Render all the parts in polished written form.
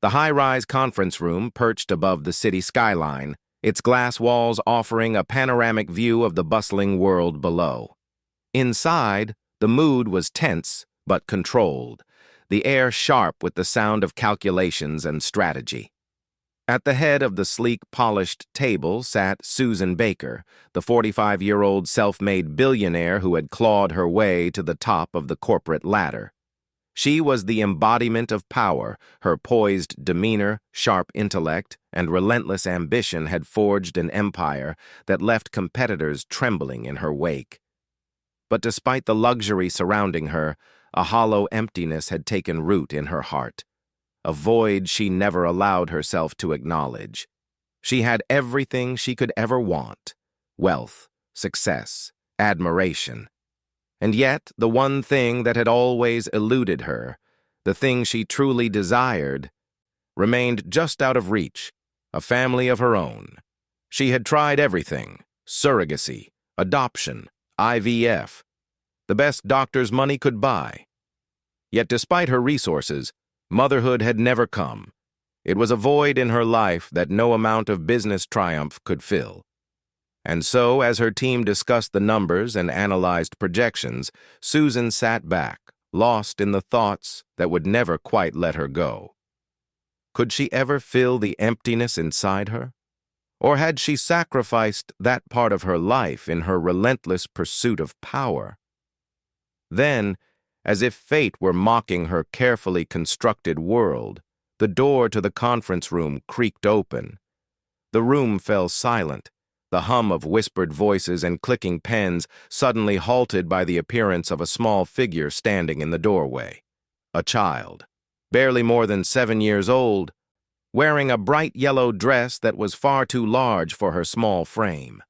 The high-rise conference room perched above the city skyline, its glass walls offering a panoramic view of the bustling world below. Inside, the mood was tense but controlled, the air sharp with the sound of calculations and strategy. At the head of the sleek, polished table sat Susan Baker, the 45-year-old self-made billionaire who had clawed her way to the top of the corporate ladder. She was the embodiment of power. Her poised demeanor, sharp intellect, and relentless ambition had forged an empire that left competitors trembling in her wake. But despite the luxury surrounding her, a hollow emptiness had taken root in her heart, a void she never allowed herself to acknowledge. She had everything she could ever want: wealth, success, admiration. And yet, the one thing that had always eluded her, the thing she truly desired, remained just out of reach: a family of her own. She had tried everything: surrogacy, adoption, IVF, the best doctor's money could buy. Yet despite her resources, motherhood had never come. It was a void in her life that no amount of business triumph could fill. And so, as her team discussed the numbers and analyzed projections, Susan sat back, lost in the thoughts that would never quite let her go. Could she ever fill the emptiness inside her? Or had she sacrificed that part of her life in her relentless pursuit of power? Then, as if fate were mocking her carefully constructed world, the door to the conference room creaked open. The room fell silent, the hum of whispered voices and clicking pens suddenly halted by the appearance of a small figure standing in the doorway. A child, barely more than 7 years old, wearing a bright yellow dress that was far too large for her small frame.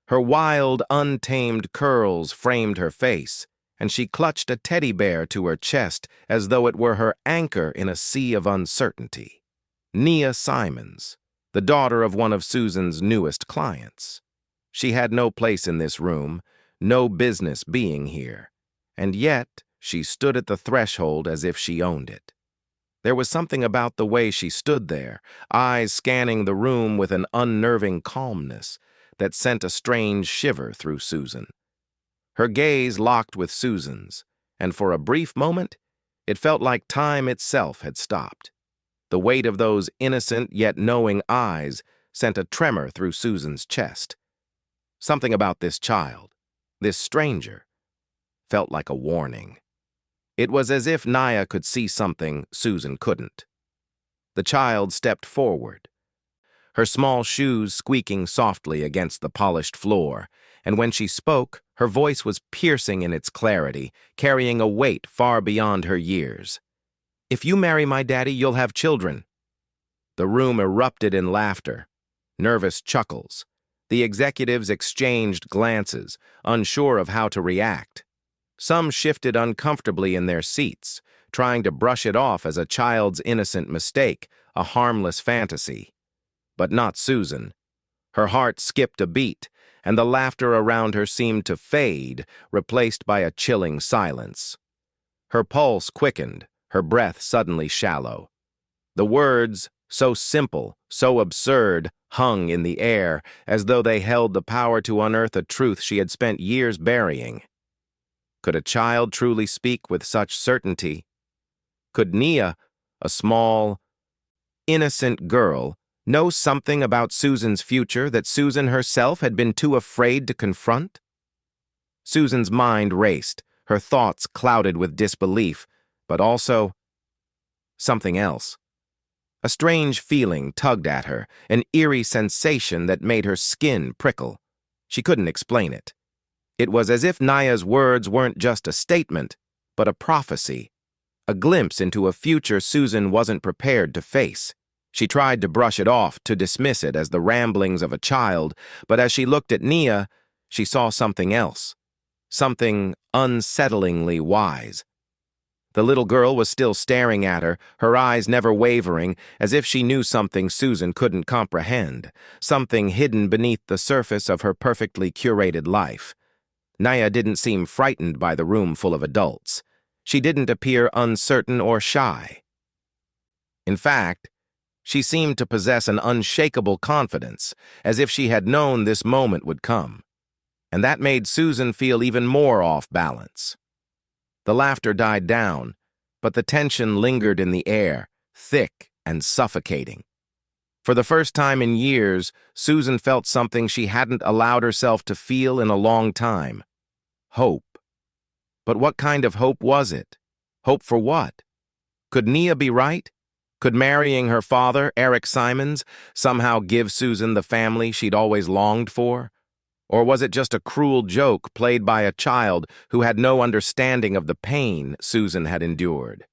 Her wild, untamed curls framed her face, and she clutched a teddy bear to her chest as though it were her anchor in a sea of uncertainty. Nia Simons, the daughter of one of Susan's newest clients. She had no place in this room, no business being here, and yet she stood at the threshold as if she owned it. There was something about the way she stood there, eyes scanning the room with an unnerving calmness, that sent a strange shiver through Susan. Her gaze locked with Susan's, and for a brief moment, it felt like time itself had stopped. The weight of those innocent yet knowing eyes sent a tremor through Susan's chest. Something about this child, this stranger, felt like a warning. It was as if Nia could see something Susan couldn't. The child stepped forward, her small shoes squeaking softly against the polished floor, and when she spoke, her voice was piercing in its clarity, carrying a weight far beyond her years. "If you marry my daddy, you'll have children." The room erupted in laughter, nervous chuckles. The executives exchanged glances, unsure of how to react. Some shifted uncomfortably in their seats, trying to brush it off as a child's innocent mistake, a harmless fantasy. But not Susan. Her heart skipped a beat, and the laughter around her seemed to fade, replaced by a chilling silence. Her pulse quickened, her breath suddenly shallow. The words, so simple, so absurd, hung in the air, as though they held the power to unearth a truth she had spent years burying. Could a child truly speak with such certainty? Could Nia, a small, innocent girl, know something about Susan's future that Susan herself had been too afraid to confront? Susan's mind raced, her thoughts clouded with disbelief, but also something else. A strange feeling tugged at her, an eerie sensation that made her skin prickle. She couldn't explain it. It was as if Nia's words weren't just a statement, but a prophecy, a glimpse into a future Susan wasn't prepared to face. She tried to brush it off, to dismiss it as the ramblings of a child, but as she looked at Nia, she saw something else, something unsettlingly wise. The little girl was still staring at her, her eyes never wavering, as if she knew something Susan couldn't comprehend, something hidden beneath the surface of her perfectly curated life. Nia didn't seem frightened by the room full of adults. She didn't appear uncertain or shy. In fact, she seemed to possess an unshakable confidence, as if she had known this moment would come. And that made Susan feel even more off balance. The laughter died down, but the tension lingered in the air, thick and suffocating. For the first time in years, Susan felt something she hadn't allowed herself to feel in a long time. Hope. But what kind of hope was it? Hope for what? Could Nia be right? Could marrying her father, Eric Simons, somehow give Susan the family she'd always longed for? Or was it just a cruel joke played by a child who had no understanding of the pain Susan had endured?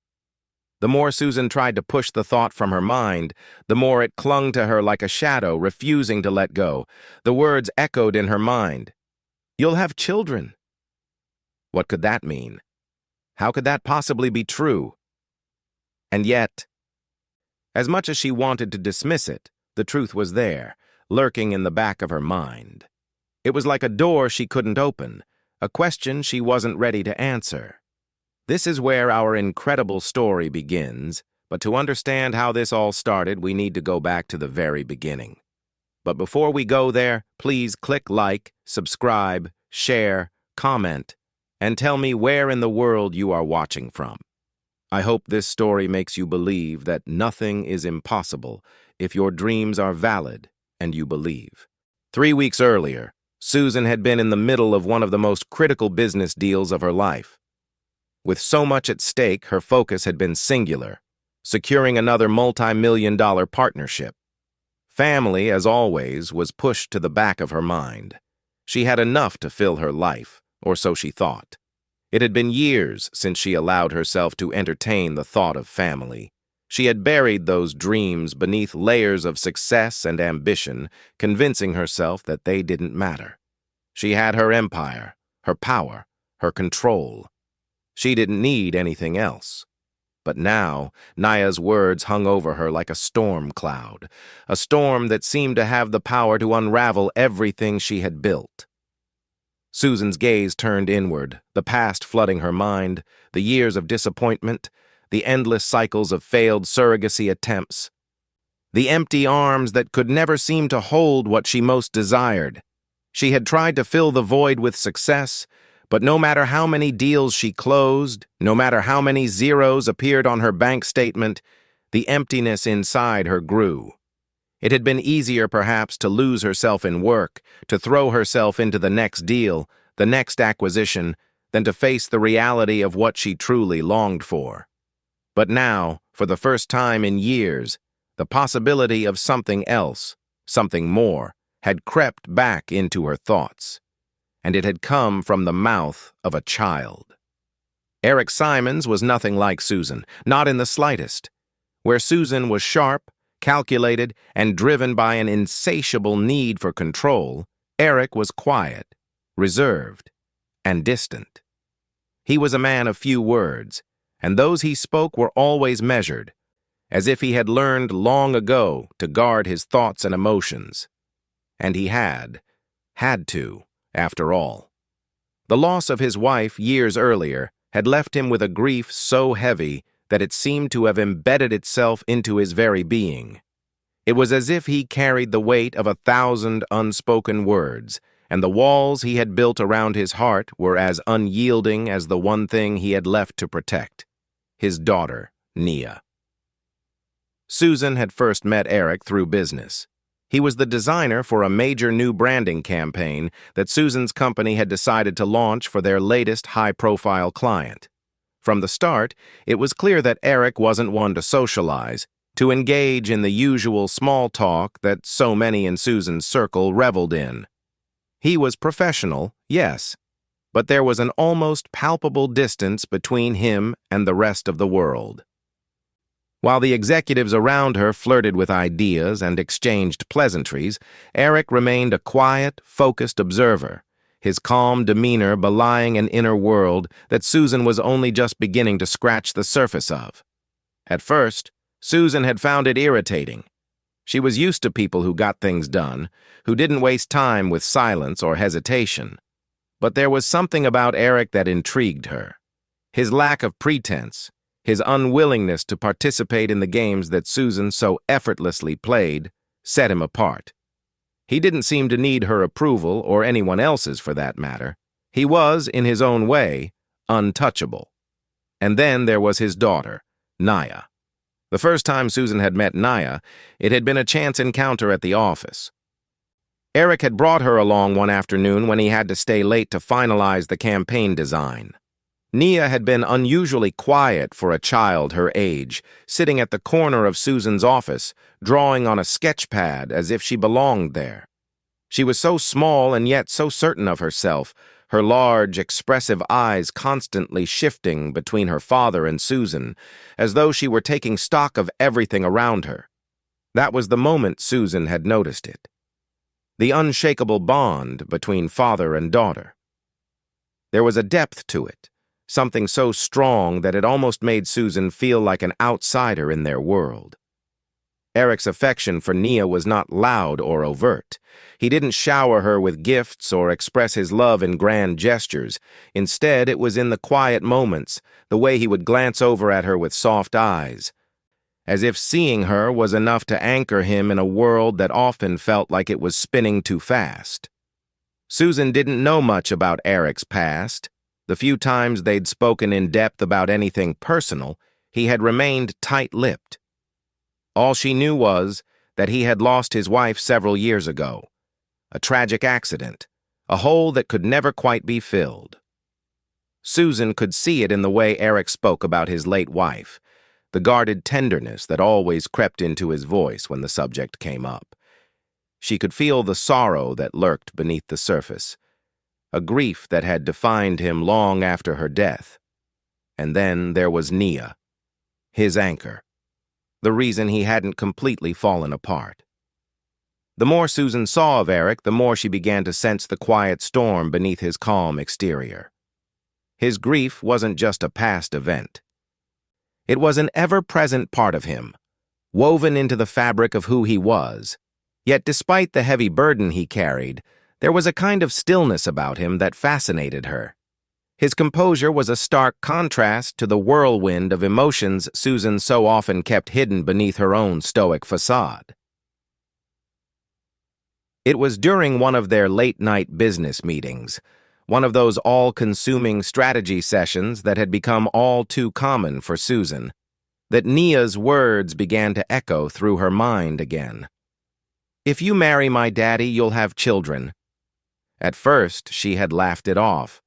The more Susan tried to push the thought from her mind, the more it clung to her like a shadow, refusing to let go. The words echoed in her mind. "You'll have children." What could that mean? How could that possibly be true? And yet, as much as she wanted to dismiss it, the truth was there, lurking in the back of her mind. It was like a door she couldn't open, a question she wasn't ready to answer. This is where our incredible story begins, but to understand how this all started, we need to go back to the very beginning. But before we go there, please click like, subscribe, share, comment, and tell me where in the world you are watching from. I hope this story makes you believe that nothing is impossible if your dreams are valid and you believe. 3 weeks earlier, Susan had been in the middle of one of the most critical business deals of her life. With so much at stake, her focus had been singular, securing another multi-million-dollar partnership. Family, as always, was pushed to the back of her mind. She had enough to fill her life, or so she thought. It had been years since she allowed herself to entertain the thought of family. She had buried those dreams beneath layers of success and ambition, convincing herself that they didn't matter. She had her empire, her power, her control. She didn't need anything else. But now, Nia's words hung over her like a storm cloud, a storm that seemed to have the power to unravel everything she had built. Susan's gaze turned inward, the past flooding her mind, the years of disappointment, the endless cycles of failed surrogacy attempts, the empty arms that could never seem to hold what she most desired. She had tried to fill the void with success, but no matter how many deals she closed, no matter how many zeros appeared on her bank statement, the emptiness inside her grew. It had been easier, perhaps, to lose herself in work, to throw herself into the next deal, the next acquisition, than to face the reality of what she truly longed for. But now, for the first time in years, the possibility of something else, something more, had crept back into her thoughts. And it had come from the mouth of a child. Eric Simons was nothing like Susan, not in the slightest. Where Susan was sharp, calculated, and driven by an insatiable need for control, Eric was quiet, reserved, and distant. He was a man of few words, and those he spoke were always measured, as if he had learned long ago to guard his thoughts and emotions. And he had to. After all, the loss of his wife years earlier had left him with a grief so heavy that it seemed to have embedded itself into his very being. It was as if he carried the weight of 1,000 unspoken words, and the walls he had built around his heart were as unyielding as the one thing he had left to protect: his daughter, Nia. Susan had first met Eric through business. He was the designer for a major new branding campaign that Susan's company had decided to launch for their latest high-profile client. From the start, it was clear that Eric wasn't one to socialize, to engage in the usual small talk that so many in Susan's circle reveled in. He was professional, yes, but there was an almost palpable distance between him and the rest of the world. While the executives around her flirted with ideas and exchanged pleasantries, Eric remained a quiet, focused observer, his calm demeanor belying an inner world that Susan was only just beginning to scratch the surface of. At first, Susan had found it irritating. She was used to people who got things done, who didn't waste time with silence or hesitation. But there was something about Eric that intrigued her. His lack of pretense, His unwillingness to participate in the games that Susan so effortlessly played set him apart. He didn't seem to need her approval, or anyone else's for that matter. He was, in his own way, untouchable. And then there was his daughter, Naya. The first time Susan had met Naya, it had been a chance encounter at the office. Eric had brought her along one afternoon when he had to stay late to finalize the campaign design. Nia had been unusually quiet for a child her age, sitting at the corner of Susan's office, drawing on a sketch pad as if she belonged there. She was so small and yet so certain of herself, her large, expressive eyes constantly shifting between her father and Susan, as though she were taking stock of everything around her. That was the moment Susan had noticed it. The unshakable bond between father and daughter. There was a depth to it, something so strong that it almost made Susan feel like an outsider in their world. Eric's affection for Nia was not loud or overt. He didn't shower her with gifts or express his love in grand gestures. Instead, it was in the quiet moments, the way he would glance over at her with soft eyes, as if seeing her was enough to anchor him in a world that often felt like it was spinning too fast. Susan didn't know much about Eric's past. The few times they'd spoken in depth about anything personal, he had remained tight-lipped. All she knew was that he had lost his wife several years ago. A tragic accident, a hole that could never quite be filled. Susan could see it in the way Eric spoke about his late wife, the guarded tenderness that always crept into his voice when the subject came up. She could feel the sorrow that lurked beneath the surface, a grief that had defined him long after her death. And then there was Nia, his anchor, the reason he hadn't completely fallen apart. The more Susan saw of Eric, the more she began to sense the quiet storm beneath his calm exterior. His grief wasn't just a past event. It was an ever-present part of him, woven into the fabric of who he was. Yet despite the heavy burden he carried, there was a kind of stillness about him that fascinated her. His composure was a stark contrast to the whirlwind of emotions Susan so often kept hidden beneath her own stoic facade. It was during one of their late-night business meetings, one of those all-consuming strategy sessions that had become all too common for Susan, that Nia's words began to echo through her mind again. "If you marry my daddy, you'll have children." At first, she had laughed it off.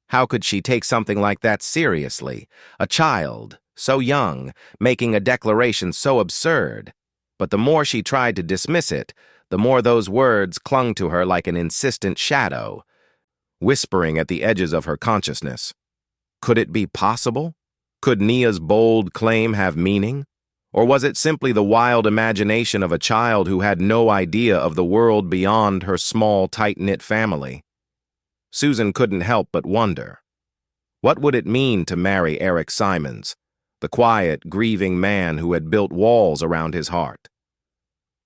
How could she take something like that seriously? A child, so young, making a declaration so absurd. But the more she tried to dismiss it, the more those words clung to her like an insistent shadow, whispering at the edges of her consciousness. Could it be possible? Could Nia's bold claim have meaning? Or was it simply the wild imagination of a child who had no idea of the world beyond her small, tight-knit family? Susan couldn't help but wonder. What would it mean to marry Eric Simons, the quiet, grieving man who had built walls around his heart?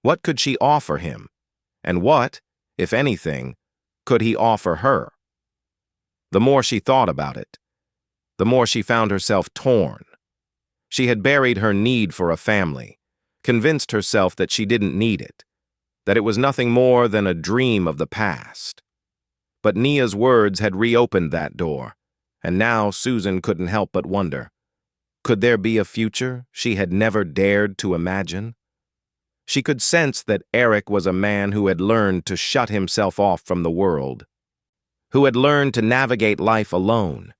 What could she offer him? And what, if anything, could he offer her? The more she thought about it, the more she found herself torn. She had buried her need for a family, convinced herself that she didn't need it, that it was nothing more than a dream of the past. But Nia's words had reopened that door, and now Susan couldn't help but wonder, could there be a future she had never dared to imagine? She could sense that Eric was a man who had learned to shut himself off from the world, who had learned to navigate life alone.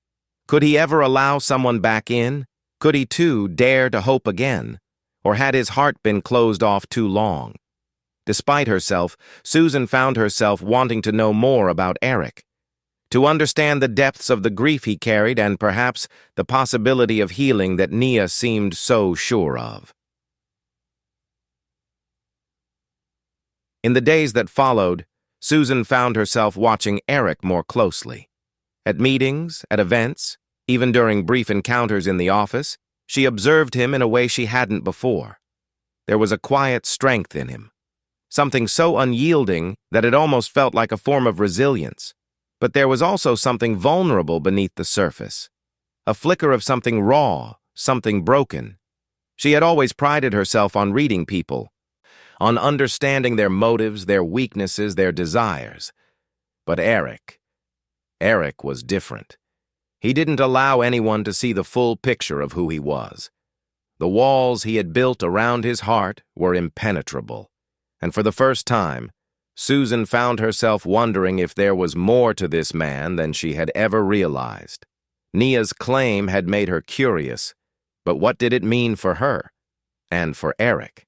Could he ever allow someone back in? Could he, too, dare to hope again? Or had his heart been closed off too long? Despite herself, Susan found herself wanting to know more about Eric, to understand the depths of the grief he carried and perhaps the possibility of healing that Nia seemed so sure of. In the days that followed, Susan found herself watching Eric more closely. At meetings, at events, even during brief encounters in the office, she observed him in a way she hadn't before. There was a quiet strength in him, something so unyielding that it almost felt like a form of resilience. But there was also something vulnerable beneath the surface, a flicker of something raw, something broken. She had always prided herself on reading people, on understanding their motives, their weaknesses, their desires. But Eric was different. He didn't allow anyone to see the full picture of who he was. The walls he had built around his heart were impenetrable, and for the first time, Susan found herself wondering if there was more to this man than she had ever realized. Nia's claim had made her curious, but what did it mean for her and for Eric?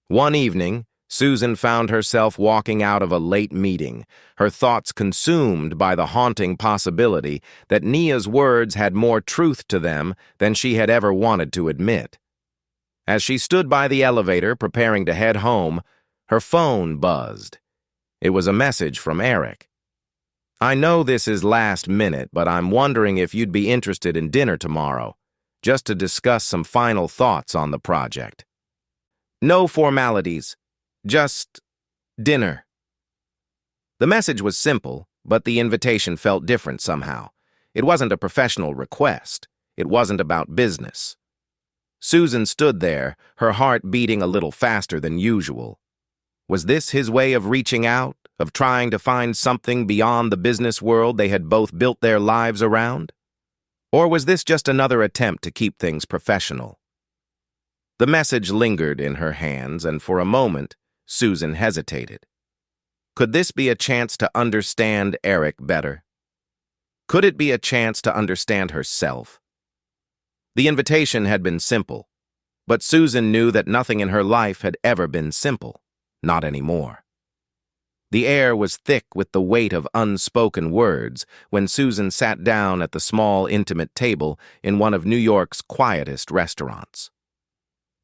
One evening, Susan found herself walking out of a late meeting, her thoughts consumed by the haunting possibility that Nia's words had more truth to them than she had ever wanted to admit. As she stood by the elevator preparing to head home, her phone buzzed. It was a message from Eric. "I know this is last minute, but I'm wondering if you'd be interested in dinner tomorrow, just to discuss some final thoughts on the project. No formalities, just dinner." The message was simple, but the invitation felt different somehow. It wasn't a professional request. It wasn't about business. Susan stood there, her heart beating a little faster than usual. Was this his way of reaching out, of trying to find something beyond the business world they had both built their lives around? Or was this just another attempt to keep things professional? The message lingered in her hands, and for a moment, Susan hesitated. Could this be a chance to understand Eric better? Could it be a chance to understand herself? The invitation had been simple, but Susan knew that nothing in her life had ever been simple. Not anymore. The air was thick with the weight of unspoken words when Susan sat down at the small, intimate table in one of New York's quietest restaurants.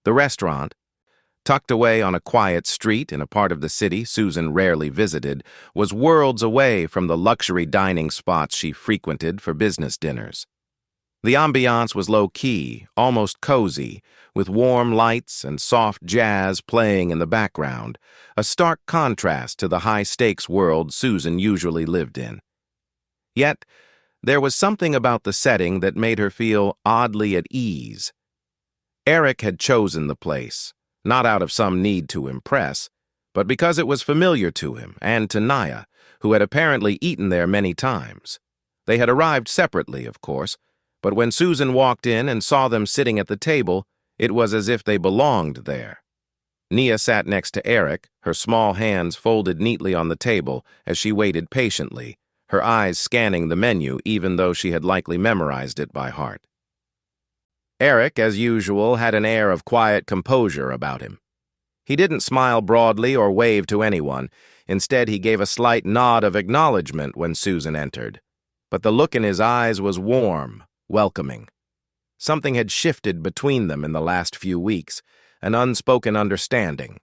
The restaurant, tucked away on a quiet street in a part of the city Susan rarely visited, was worlds away from the luxury dining spots she frequented for business dinners. The ambiance was low-key, almost cozy, with warm lights and soft jazz playing in the background, a stark contrast to the high-stakes world Susan usually lived in. Yet, there was something about the setting that made her feel oddly at ease. Eric had chosen the place, not out of some need to impress, but because it was familiar to him and to Nia, who had apparently eaten there many times. They had arrived separately, of course, but when Susan walked in and saw them sitting at the table, it was as if they belonged there. Nia sat next to Eric, her small hands folded neatly on the table as she waited patiently, her eyes scanning the menu even though she had likely memorized it by heart. Eric, as usual, had an air of quiet composure about him. He didn't smile broadly or wave to anyone. Instead, he gave a slight nod of acknowledgement when Susan entered. But the look in his eyes was warm, welcoming. Something had shifted between them in the last few weeks, an unspoken understanding.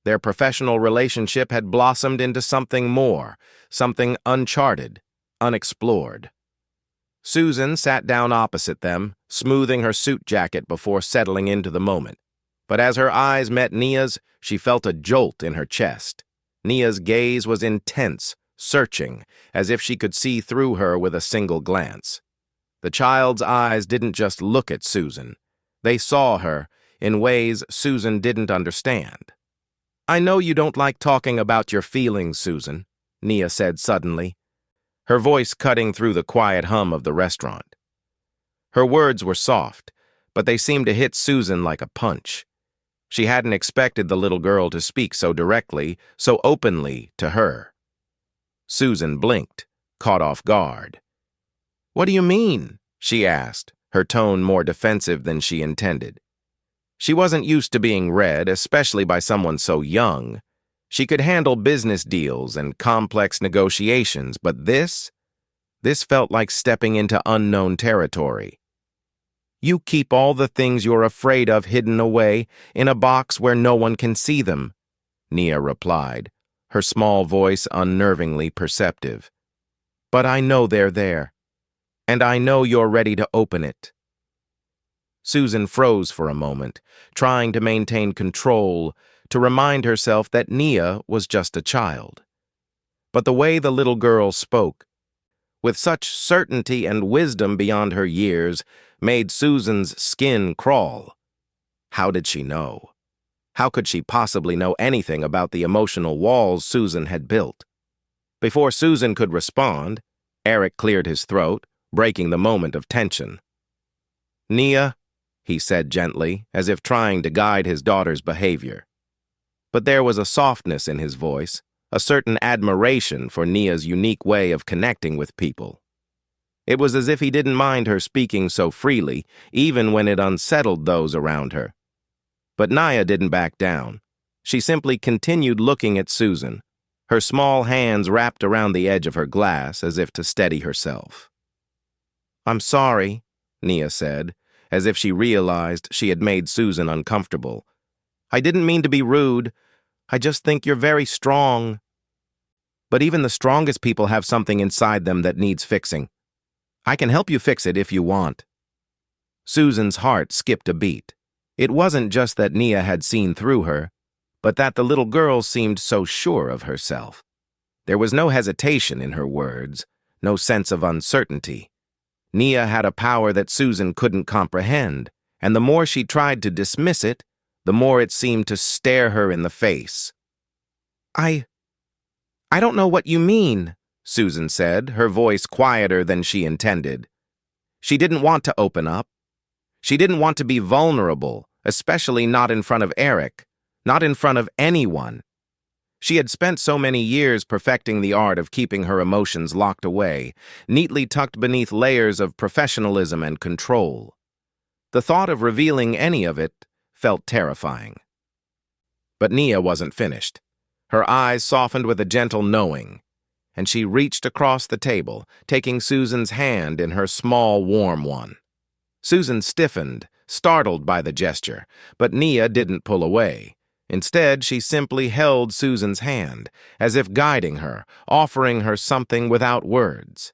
Their professional relationship had blossomed into something more, something uncharted, unexplored. Susan sat down opposite them, smoothing her suit jacket before settling into the moment. But as her eyes met Nia's, she felt a jolt in her chest. Nia's gaze was intense, searching, as if she could see through her with a single glance. The child's eyes didn't just look at Susan. They saw her in ways Susan didn't understand. "I know you don't like talking about your feelings, Susan," Nia said suddenly, her voice cutting through the quiet hum of the restaurant. Her words were soft, but they seemed to hit Susan like a punch. She hadn't expected the little girl to speak so directly, so openly to her. Susan blinked, caught off guard. "What do you mean?" she asked, her tone more defensive than she intended. She wasn't used to being read, especially by someone so young. She could handle business deals and complex negotiations, but this felt like stepping into unknown territory. "You keep all the things you're afraid of hidden away in a box where no one can see them," Nia replied, her small voice unnervingly perceptive. "But I know they're there. And I know you're ready to open it." Susan froze for a moment, trying to maintain control, to remind herself that Nia was just a child. But the way the little girl spoke with such certainty and wisdom beyond her years, made Susan's skin crawl. How did she know? How could she possibly know anything about the emotional walls Susan had built? Before Susan could respond, Eric cleared his throat, breaking the moment of tension. "Nia," he said gently, as if trying to guide his daughter's behavior. But there was a softness in his voice, a certain admiration for Nia's unique way of connecting with people. It was as if he didn't mind her speaking so freely, even when it unsettled those around her. But Nia didn't back down. She simply continued looking at Susan, her small hands wrapped around the edge of her glass as if to steady herself. "I'm sorry," Nia said, as if she realized she had made Susan uncomfortable. "I didn't mean to be rude. I just think you're very strong. But even the strongest people have something inside them that needs fixing. I can help you fix it if you want." Susan's heart skipped a beat. It wasn't just that Nia had seen through her, but that the little girl seemed so sure of herself. There was no hesitation in her words, no sense of uncertainty. Nia had a power that Susan couldn't comprehend, and the more she tried to dismiss it, the more it seemed to stare her in the face. I don't know what you mean," Susan said, her voice quieter than she intended. She didn't want to open up. She didn't want to be vulnerable, especially not in front of Eric, not in front of anyone. She had spent so many years perfecting the art of keeping her emotions locked away, neatly tucked beneath layers of professionalism and control. The thought of revealing any of it felt terrifying. But Nia wasn't finished. Her eyes softened with a gentle knowing, and she reached across the table, taking Susan's hand in her small, warm one. Susan stiffened, startled by the gesture, but Nia didn't pull away. Instead, she simply held Susan's hand, as if guiding her, offering her something without words.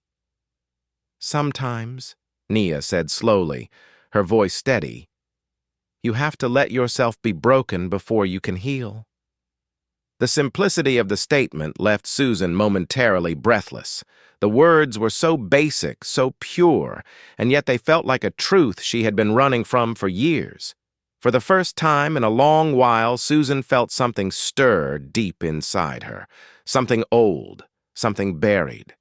"Sometimes," Nia said slowly, her voice steady, "you have to let yourself be broken before you can heal." The simplicity of the statement left Susan momentarily breathless. The words were so basic, so pure, and yet they felt like a truth she had been running from for years. For the first time in a long while, Susan felt something stir deep inside her, something old, something buried.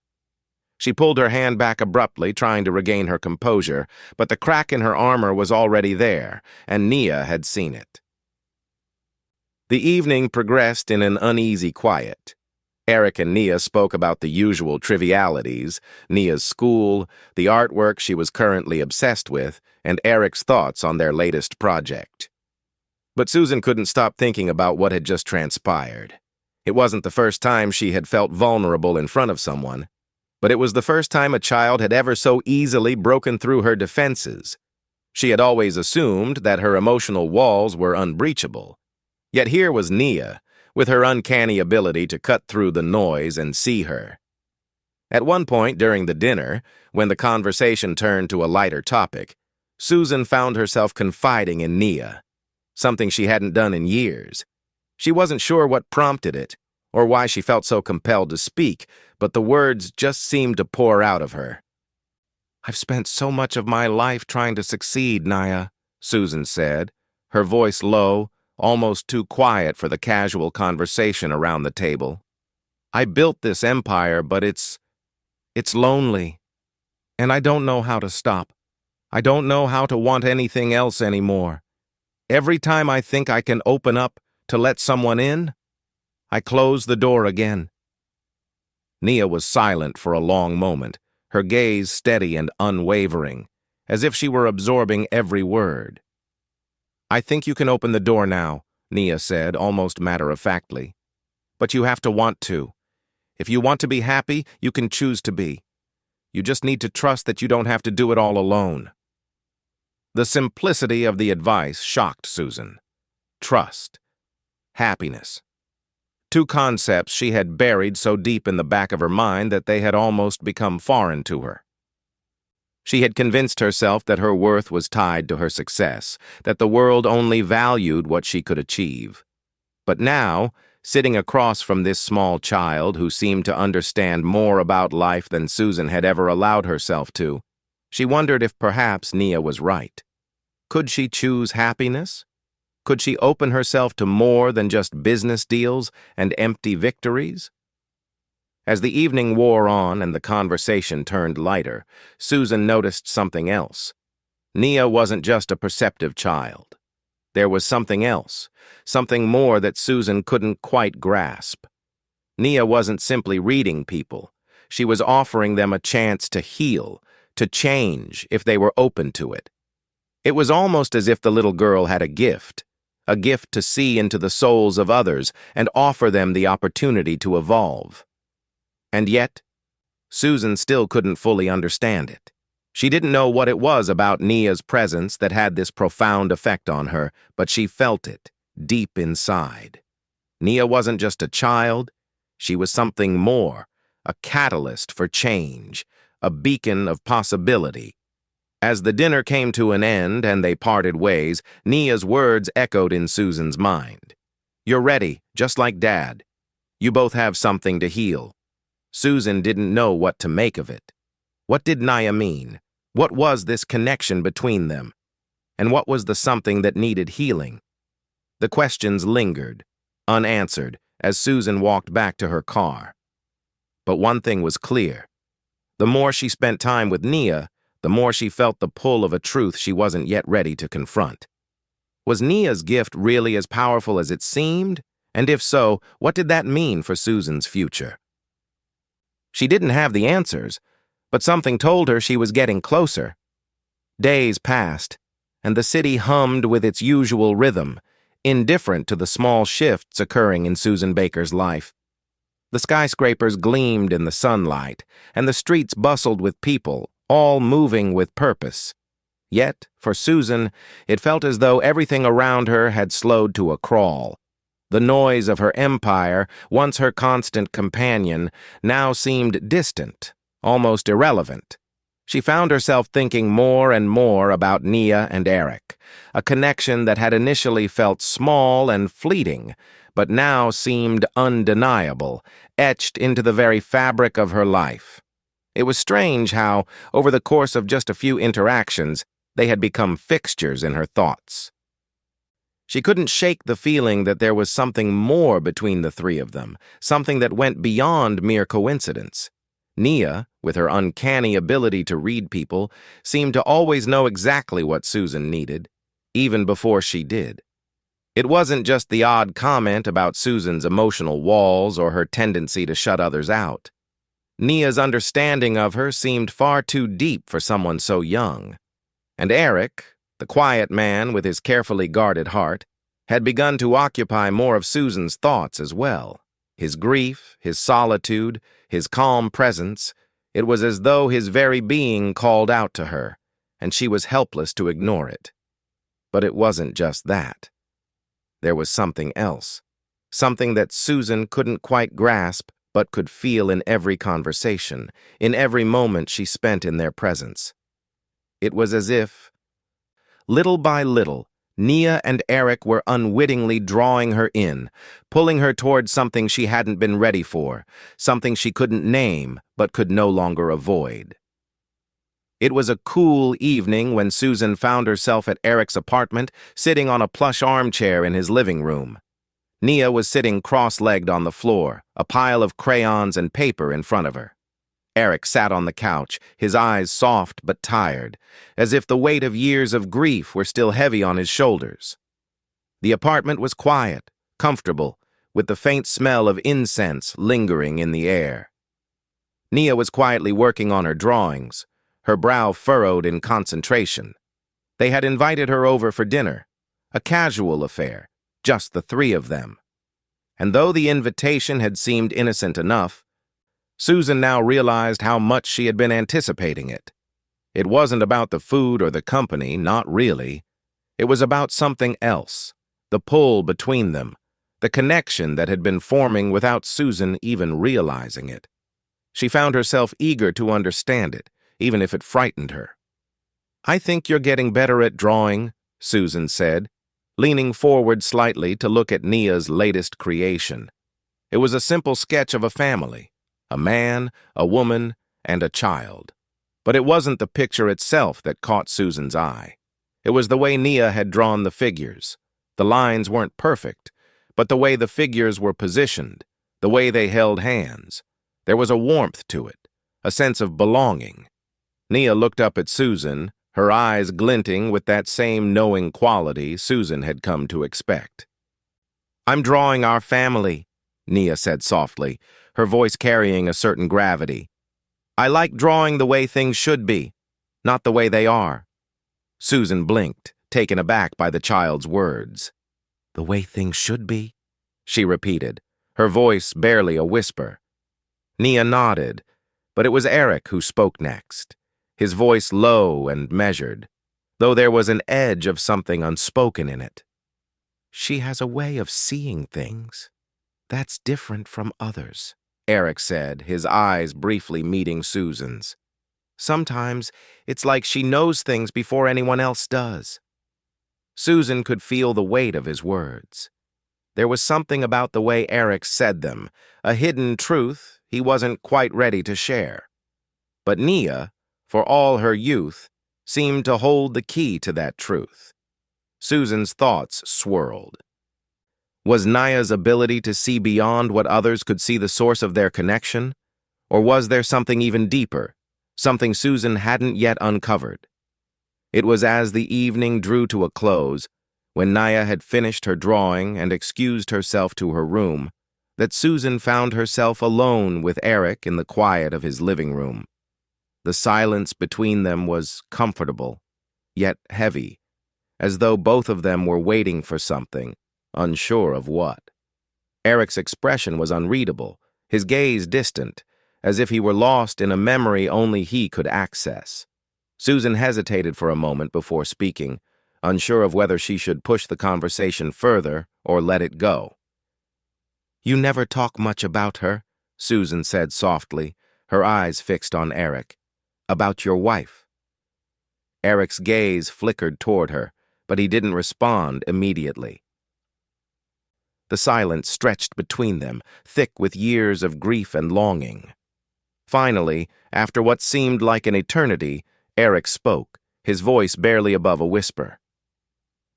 She pulled her hand back abruptly, trying to regain her composure, but the crack in her armor was already there, and Nia had seen it. The evening progressed in an uneasy quiet. Eric and Nia spoke about the usual trivialities, Nia's school, the artwork she was currently obsessed with, and Eric's thoughts on their latest project. But Susan couldn't stop thinking about what had just transpired. It wasn't the first time she had felt vulnerable in front of someone, but it was the first time a child had ever so easily broken through her defenses. She had always assumed that her emotional walls were unbreachable. Yet here was Nia, with her uncanny ability to cut through the noise and see her. At one point during the dinner, when the conversation turned to a lighter topic, Susan found herself confiding in Nia, something she hadn't done in years. She wasn't sure what prompted it, or why she felt so compelled to speak, but the words just seemed to pour out of her. "I've spent so much of my life trying to succeed, Nia," Susan said, her voice low, almost too quiet for the casual conversation around the table. "I built this empire, but it's lonely. And I don't know how to stop. I don't know how to want anything else anymore. Every time I think I can open up to let someone in, I close the door again." Nia was silent for a long moment, her gaze steady and unwavering, as if she were absorbing every word. "I think you can open the door now," Nia said, almost matter-of-factly. "But you have to want to. If you want to be happy, you can choose to be. You just need to trust that you don't have to do it all alone." The simplicity of the advice shocked Susan. Trust. Happiness. Two concepts she had buried so deep in the back of her mind that they had almost become foreign to her. She had convinced herself that her worth was tied to her success, that the world only valued what she could achieve. But now, sitting across from this small child who seemed to understand more about life than Susan had ever allowed herself to. She wondered if perhaps Nia was right. Could she choose happiness? Could she open herself to more than just business deals and empty victories? As the evening wore on and the conversation turned lighter, Susan noticed something else. Nia wasn't just a perceptive child. There was something else, something more that Susan couldn't quite grasp. Nia wasn't simply reading people. She was offering them a chance to heal, to change if they were open to it. It was almost as if the little girl had a gift to see into the souls of others and offer them the opportunity to evolve. And yet, Susan still couldn't fully understand it. She didn't know what it was about Nia's presence that had this profound effect on her, but she felt it, deep inside. Nia wasn't just a child, she was something more, a catalyst for change, a beacon of possibility. As the dinner came to an end and they parted ways, Nia's words echoed in Susan's mind. "You're ready, just like Dad. You both have something to heal." Susan didn't know what to make of it. What did Nia mean? What was this connection between them? And what was the something that needed healing? The questions lingered, unanswered, as Susan walked back to her car. But one thing was clear. The more she spent time with Nia, the more she felt the pull of a truth she wasn't yet ready to confront. Was Nia's gift really as powerful as it seemed? And if so, what did that mean for Susan's future? She didn't have the answers, but something told her she was getting closer. Days passed, and the city hummed with its usual rhythm, indifferent to the small shifts occurring in Susan Baker's life. The skyscrapers gleamed in the sunlight, and the streets bustled with people, all moving with purpose. Yet, for Susan, it felt as though everything around her had slowed to a crawl. The noise of her empire, once her constant companion, now seemed distant, almost irrelevant. She found herself thinking more and more about Nia and Eric, a connection that had initially felt small and fleeting, but now seemed undeniable, etched into the very fabric of her life. It was strange how, over the course of just a few interactions, they had become fixtures in her thoughts. She couldn't shake the feeling that there was something more between the three of them, something that went beyond mere coincidence. Nia, with her uncanny ability to read people, seemed to always know exactly what Susan needed, even before she did. It wasn't just the odd comment about Susan's emotional walls or her tendency to shut others out. Nia's understanding of her seemed far too deep for someone so young. And Eric, the quiet man with his carefully guarded heart, had begun to occupy more of Susan's thoughts as well. His grief, his solitude, his calm presence, it was as though his very being called out to her, and she was helpless to ignore it. But it wasn't just that. There was something else, something that Susan couldn't quite grasp but could feel in every conversation, in every moment she spent in their presence. It was as if, little by little, Nia and Eric were unwittingly drawing her in, pulling her towards something she hadn't been ready for, something she couldn't name but could no longer avoid. It was a cool evening when Susan found herself at Eric's apartment, sitting on a plush armchair in his living room. Nia was sitting cross-legged on the floor, a pile of crayons and paper in front of her. Eric sat on the couch, his eyes soft but tired, as if the weight of years of grief were still heavy on his shoulders. The apartment was quiet, comfortable, with the faint smell of incense lingering in the air. Nia was quietly working on her drawings, her brow furrowed in concentration. They had invited her over for dinner, a casual affair, just the three of them. And though the invitation had seemed innocent enough, Susan now realized how much she had been anticipating it. It wasn't about the food or the company, not really. It was about something else, the pull between them, the connection that had been forming without Susan even realizing it. She found herself eager to understand it, even if it frightened her. "I think you're getting better at drawing," Susan said. leaning forward slightly to look at Nia's latest creation. It was a simple sketch of a family, a man, a woman, and a child. But it wasn't the picture itself that caught Susan's eye. It was the way Nia had drawn the figures. The lines weren't perfect, but the way the figures were positioned, the way they held hands. There was a warmth to it, a sense of belonging. Nia looked up at Susan, her eyes glinting with that same knowing quality Susan had come to expect. "I'm drawing our family," Nia said softly, her voice carrying a certain gravity. "I like drawing the way things should be, not the way they are." Susan blinked, taken aback by the child's words. "The way things should be?" she repeated, her voice barely a whisper. Nia nodded, but it was Eric who spoke next, his voice low and measured, though there was an edge of something unspoken in it. "She has a way of seeing things. That's different from others," Eric said, his eyes briefly meeting Susan's. "Sometimes it's like she knows things before anyone else does." Susan could feel the weight of his words. There was something about the way Eric said them, a hidden truth he wasn't quite ready to share. But Nia, for all her youth, seemed to hold the key to that truth. Susan's thoughts swirled. Was Nia's ability to see beyond what others could see the source of their connection? Or was there something even deeper, something Susan hadn't yet uncovered? It was as the evening drew to a close, when Nia had finished her drawing and excused herself to her room, that Susan found herself alone with Eric in the quiet of his living room. The silence between them was comfortable, yet heavy, as though both of them were waiting for something, unsure of what. Eric's expression was unreadable, his gaze distant, as if he were lost in a memory only he could access. Susan hesitated for a moment before speaking, unsure of whether she should push the conversation further or let it go. "You never talk much about her," Susan said softly, her eyes fixed on Eric. "About your wife." Eric's gaze flickered toward her, but he didn't respond immediately. The silence stretched between them, thick with years of grief and longing. Finally, after what seemed like an eternity, Eric spoke, his voice barely above a whisper.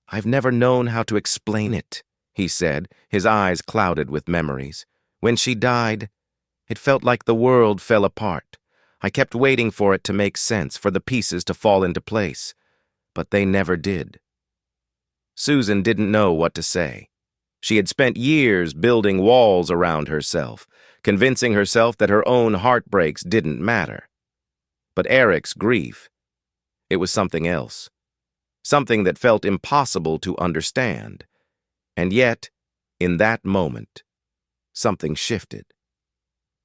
"I've never known how to explain it," he said, his eyes clouded with memories. "When she died, it felt like the world fell apart. I kept waiting for it to make sense, for the pieces to fall into place. But they never did." Susan didn't know what to say. She had spent years building walls around herself, convincing herself that her own heartbreaks didn't matter. But Eric's grief, it was something else. Something that felt impossible to understand. And yet, in that moment, something shifted.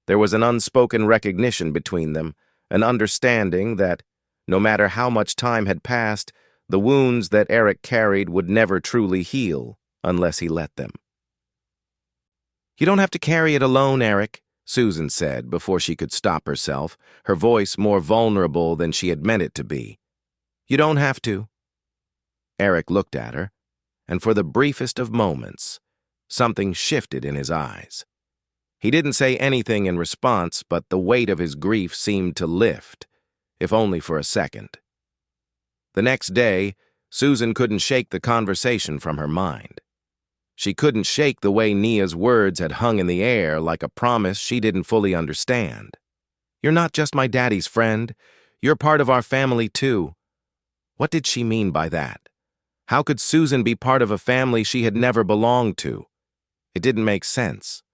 There was an unspoken recognition between them, an understanding that, no matter how much time had passed, the wounds that Eric carried would never truly heal unless he let them. "You don't have to carry it alone, Eric," Susan said before she could stop herself, her voice more vulnerable than she had meant it to be. "You don't have to." Eric looked at her, and for the briefest of moments, something shifted in his eyes. He didn't say anything in response, but the weight of his grief seemed to lift, if only for a second. The next day, Susan couldn't shake the conversation from her mind. She couldn't shake the way Nia's words had hung in the air like a promise she didn't fully understand. "You're not just my daddy's friend. You're part of our family, too." What did she mean by that? How could Susan be part of a family she had never belonged to? It didn't make sense.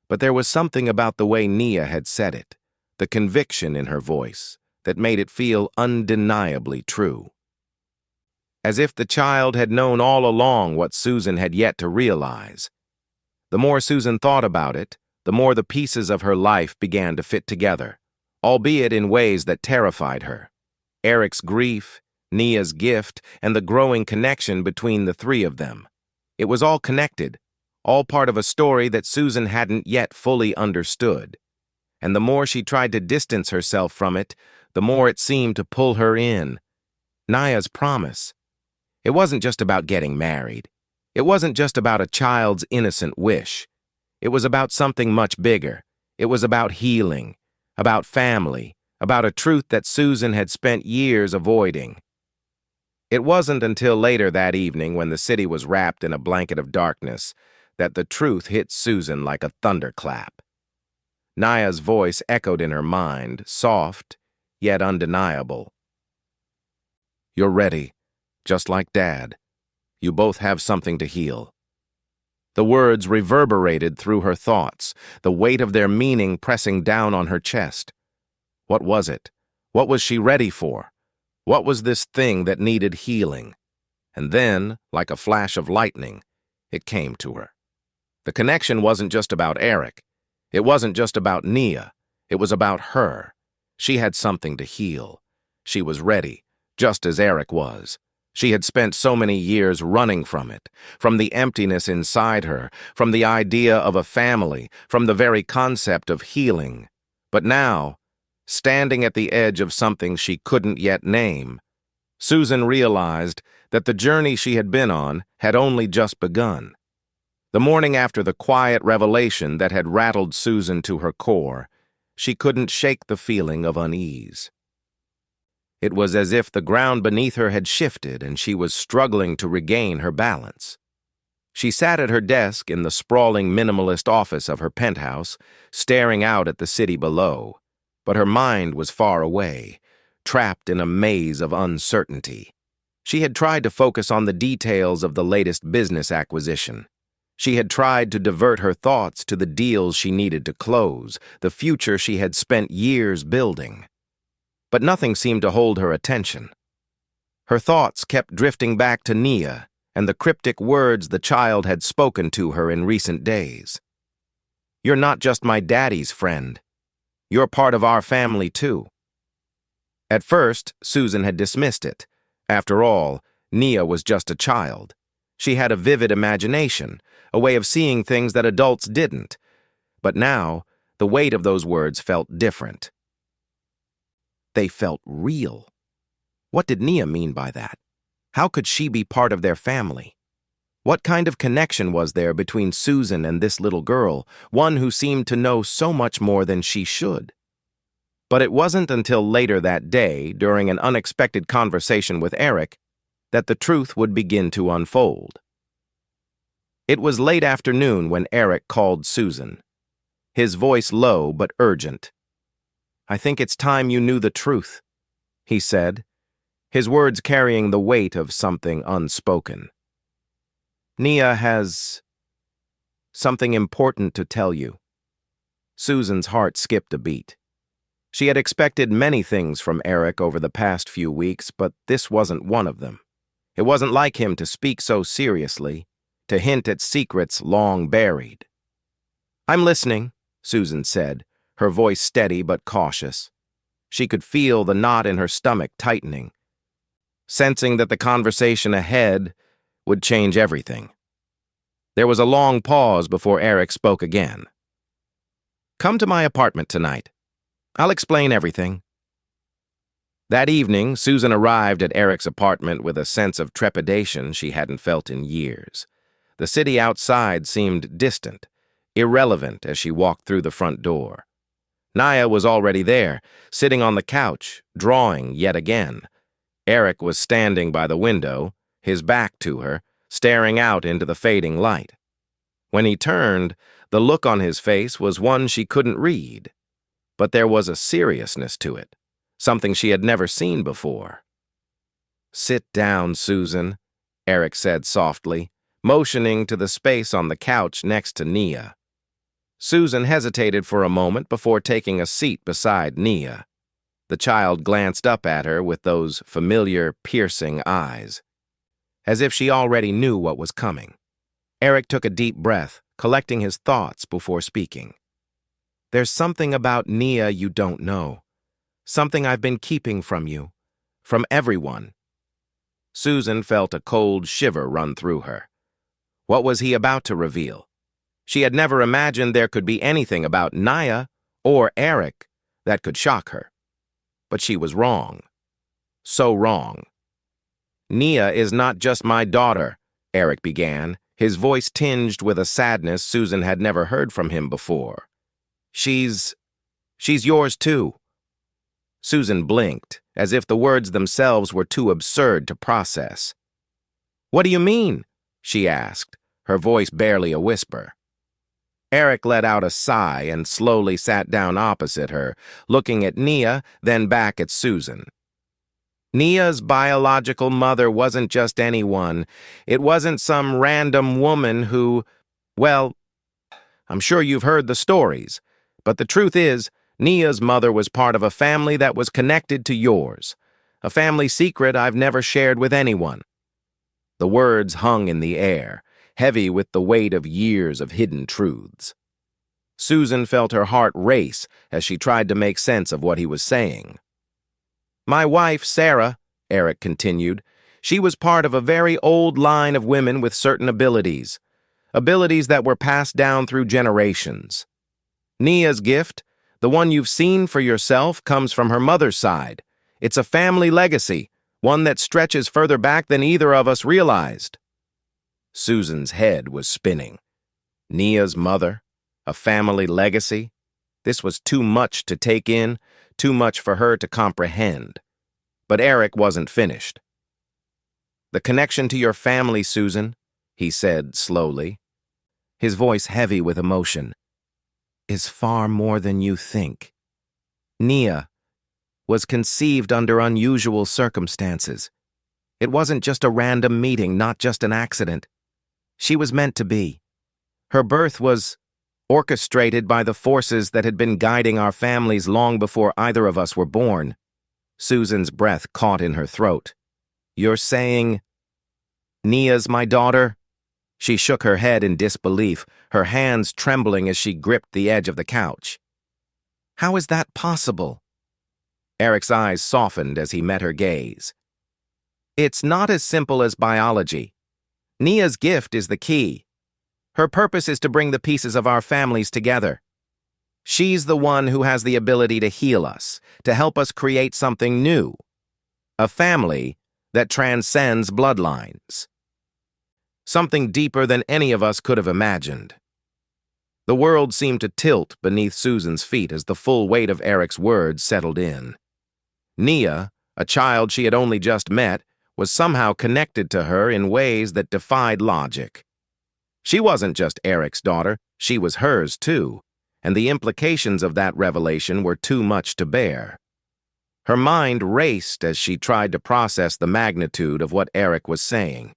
But there was something about the way Nia had said it, the conviction in her voice, that made it feel undeniably true. As if the child had known all along what Susan had yet to realize. The more Susan thought about it, the more the pieces of her life began to fit together, albeit in ways that terrified her. Eric's grief, Nia's gift, and the growing connection between the three of them. It was all connected, all part of a story that Susan hadn't yet fully understood. And the more she tried to distance herself from it, the more it seemed to pull her in. Nia's promise. It wasn't just about getting married. It wasn't just about a child's innocent wish. It was about something much bigger. It was about healing, about family, about a truth that Susan had spent years avoiding. It wasn't until later that evening, when the city was wrapped in a blanket of darkness, that the truth hit Susan like a thunderclap. Naya's voice echoed in her mind, soft, yet undeniable. "You're ready, just like Dad. You both have something to heal." The words reverberated through her thoughts, the weight of their meaning pressing down on her chest. What was it? What was she ready for? What was this thing that needed healing? And then, like a flash of lightning, it came to her. The connection wasn't just about Eric. It wasn't just about Nia. It was about her. She had something to heal. She was ready, just as Eric was. She had spent so many years running from it, from the emptiness inside her, from the idea of a family, from the very concept of healing. But now, standing at the edge of something she couldn't yet name, Susan realized that the journey she had been on had only just begun. The morning after the quiet revelation that had rattled Susan to her core, she couldn't shake the feeling of unease. It was as if the ground beneath her had shifted and she was struggling to regain her balance. She sat at her desk in the sprawling minimalist office of her penthouse, staring out at the city below, but her mind was far away, trapped in a maze of uncertainty. She had tried to focus on the details of the latest business acquisition. She had tried to divert her thoughts to the deals she needed to close, the future she had spent years building. But nothing seemed to hold her attention. Her thoughts kept drifting back to Nia and the cryptic words the child had spoken to her in recent days. "You're not just my daddy's friend. You're part of our family, too." At first, Susan had dismissed it. After all, Nia was just a child. She had a vivid imagination, a way of seeing things that adults didn't. But now, the weight of those words felt different. They felt real. What did Nia mean by that? How could she be part of their family? What kind of connection was there between Susan and this little girl, one who seemed to know so much more than she should? But it wasn't until later that day, during an unexpected conversation with Eric, that the truth would begin to unfold. It was late afternoon when Eric called Susan, his voice low but urgent. "I think it's time you knew the truth," he said, his words carrying the weight of something unspoken. "Nia has something important to tell you." Susan's heart skipped a beat. She had expected many things from Eric over the past few weeks, but this wasn't one of them. It wasn't like him to speak so seriously, to hint at secrets long buried. "I'm listening," Susan said, her voice steady but cautious. She could feel the knot in her stomach tightening, sensing that the conversation ahead would change everything. There was a long pause before Eric spoke again. "Come to my apartment tonight. I'll explain everything." That evening, Susan arrived at Eric's apartment with a sense of trepidation she hadn't felt in years. The city outside seemed distant, irrelevant as she walked through the front door. Nia was already there, sitting on the couch, drawing yet again. Eric was standing by the window, his back to her, staring out into the fading light. When he turned, the look on his face was one she couldn't read. But there was a seriousness to it, something she had never seen before. "Sit down, Susan," Eric said softly, motioning to the space on the couch next to Nia. Susan hesitated for a moment before taking a seat beside Nia. The child glanced up at her with those familiar, piercing eyes, as if she already knew what was coming. Eric took a deep breath, collecting his thoughts before speaking. "There's something about Nia you don't know. Something I've been keeping from you. From everyone." Susan felt a cold shiver run through her. What was he about to reveal? She had never imagined there could be anything about Nia or Eric that could shock her. But she was wrong. So wrong. "Nia is not just my daughter," Eric began, his voice tinged with a sadness Susan had never heard from him before. She's yours too." Susan blinked, as if the words themselves were too absurd to process. "What do you mean?" she asked, her voice barely a whisper. Eric let out a sigh and slowly sat down opposite her, looking at Nia, then back at Susan. Nia's biological mother wasn't just anyone. It wasn't some random woman who, well, I'm sure you've heard the stories, but the truth is, Nia's mother was part of a family that was connected to yours, a family secret I've never shared with anyone. The words hung in the air, heavy with the weight of years of hidden truths. Susan felt her heart race as she tried to make sense of what he was saying. "My wife, Sarah," Eric continued, "she was part of a very old line of women with certain abilities that were passed down through generations. Nia's gift, the one you've seen for yourself, comes from her mother's side. It's a family legacy, one that stretches further back than either of us realized." Susan's head was spinning. Nia's mother? A family legacy? This was too much to take in, too much for her to comprehend. But Eric wasn't finished. "The connection to your family, Susan," he said slowly, his voice heavy with emotion, "is far more than you think. Nia was conceived under unusual circumstances. It wasn't just a random meeting, not just an accident. She was meant to be. Her birth was orchestrated by the forces that had been guiding our families long before either of us were born." Susan's breath caught in her throat. "You're saying Nia's my daughter?" She shook her head in disbelief, her hands trembling as she gripped the edge of the couch. "How is that possible?" Eric's eyes softened as he met her gaze. "It's not as simple as biology. Nia's gift is the key. Her purpose is to bring the pieces of our families together. She's the one who has the ability to heal us, to help us create something new. A family that transcends bloodlines. Something deeper than any of us could have imagined." The world seemed to tilt beneath Susan's feet as the full weight of Eric's words settled in. Nia, a child she had only just met, was somehow connected to her in ways that defied logic. She wasn't just Eric's daughter, she was hers too, and the implications of that revelation were too much to bear. Her mind raced as she tried to process the magnitude of what Eric was saying.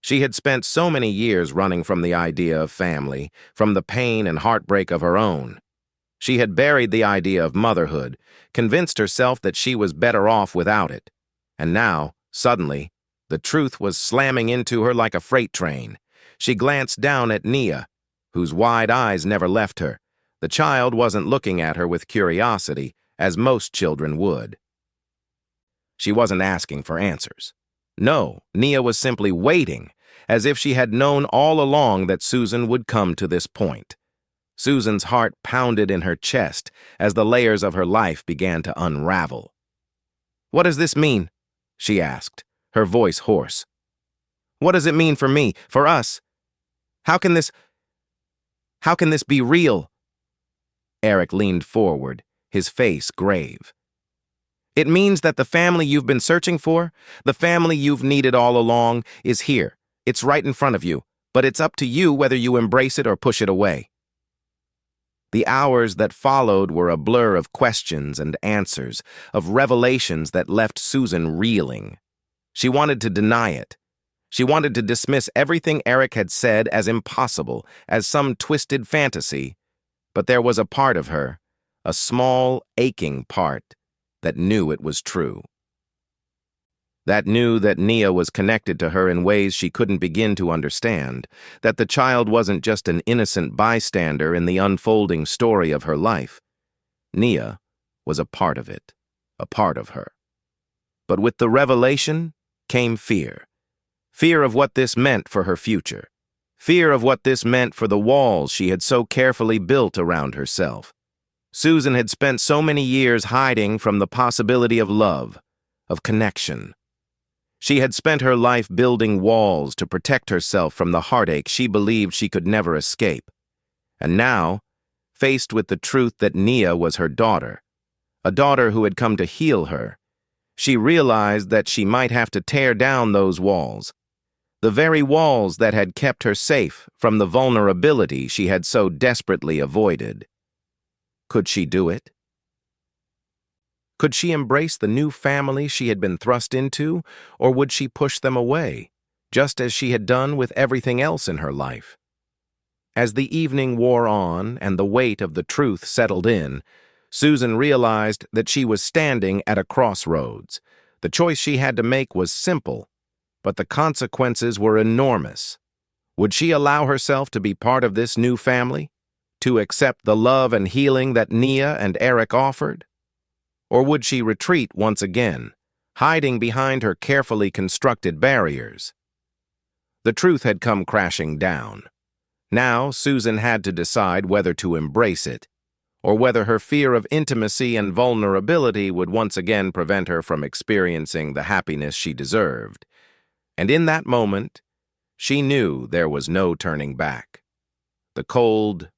She had spent so many years running from the idea of family, from the pain and heartbreak of her own. She had buried the idea of motherhood, convinced herself that she was better off without it. And now, suddenly, the truth was slamming into her like a freight train. She glanced down at Nia, whose wide eyes never left her. The child wasn't looking at her with curiosity, as most children would. She wasn't asking for answers. No, Nia was simply waiting, as if she had known all along that Susan would come to this point. Susan's heart pounded in her chest as the layers of her life began to unravel. "What does this mean?" she asked, her voice hoarse. "What does it mean for me, for us? How can this be real?" Eric leaned forward, his face grave. "It means that the family you've been searching for, the family you've needed all along, is here. It's right in front of you, but it's up to you whether you embrace it or push it away." The hours that followed were a blur of questions and answers, of revelations that left Susan reeling. She wanted to deny it. She wanted to dismiss everything Eric had said as impossible, as some twisted fantasy. But there was a part of her, a small, aching part, that knew it was true. That knew that Nia was connected to her in ways she couldn't begin to understand, that the child wasn't just an innocent bystander in the unfolding story of her life. Nia was a part of it, a part of her. But with the revelation came fear. Fear of what this meant for her future. Fear of what this meant for the walls she had so carefully built around herself. Susan had spent so many years hiding from the possibility of love, of connection. She had spent her life building walls to protect herself from the heartache she believed she could never escape. And now, faced with the truth that Nia was her daughter, a daughter who had come to heal her, she realized that she might have to tear down those walls, the very walls that had kept her safe from the vulnerability she had so desperately avoided. Could she do it? Could she embrace the new family she had been thrust into, or would she push them away, just as she had done with everything else in her life? As the evening wore on and the weight of the truth settled in, Susan realized that she was standing at a crossroads. The choice she had to make was simple, but the consequences were enormous. Would she allow herself to be part of this new family? To accept the love and healing that Nia and Eric offered? Or would she retreat once again, hiding behind her carefully constructed barriers? The truth had come crashing down. Now Susan had to decide whether to embrace it, or whether her fear of intimacy and vulnerability would once again prevent her from experiencing the happiness she deserved. And in that moment, she knew there was no turning back. The cold,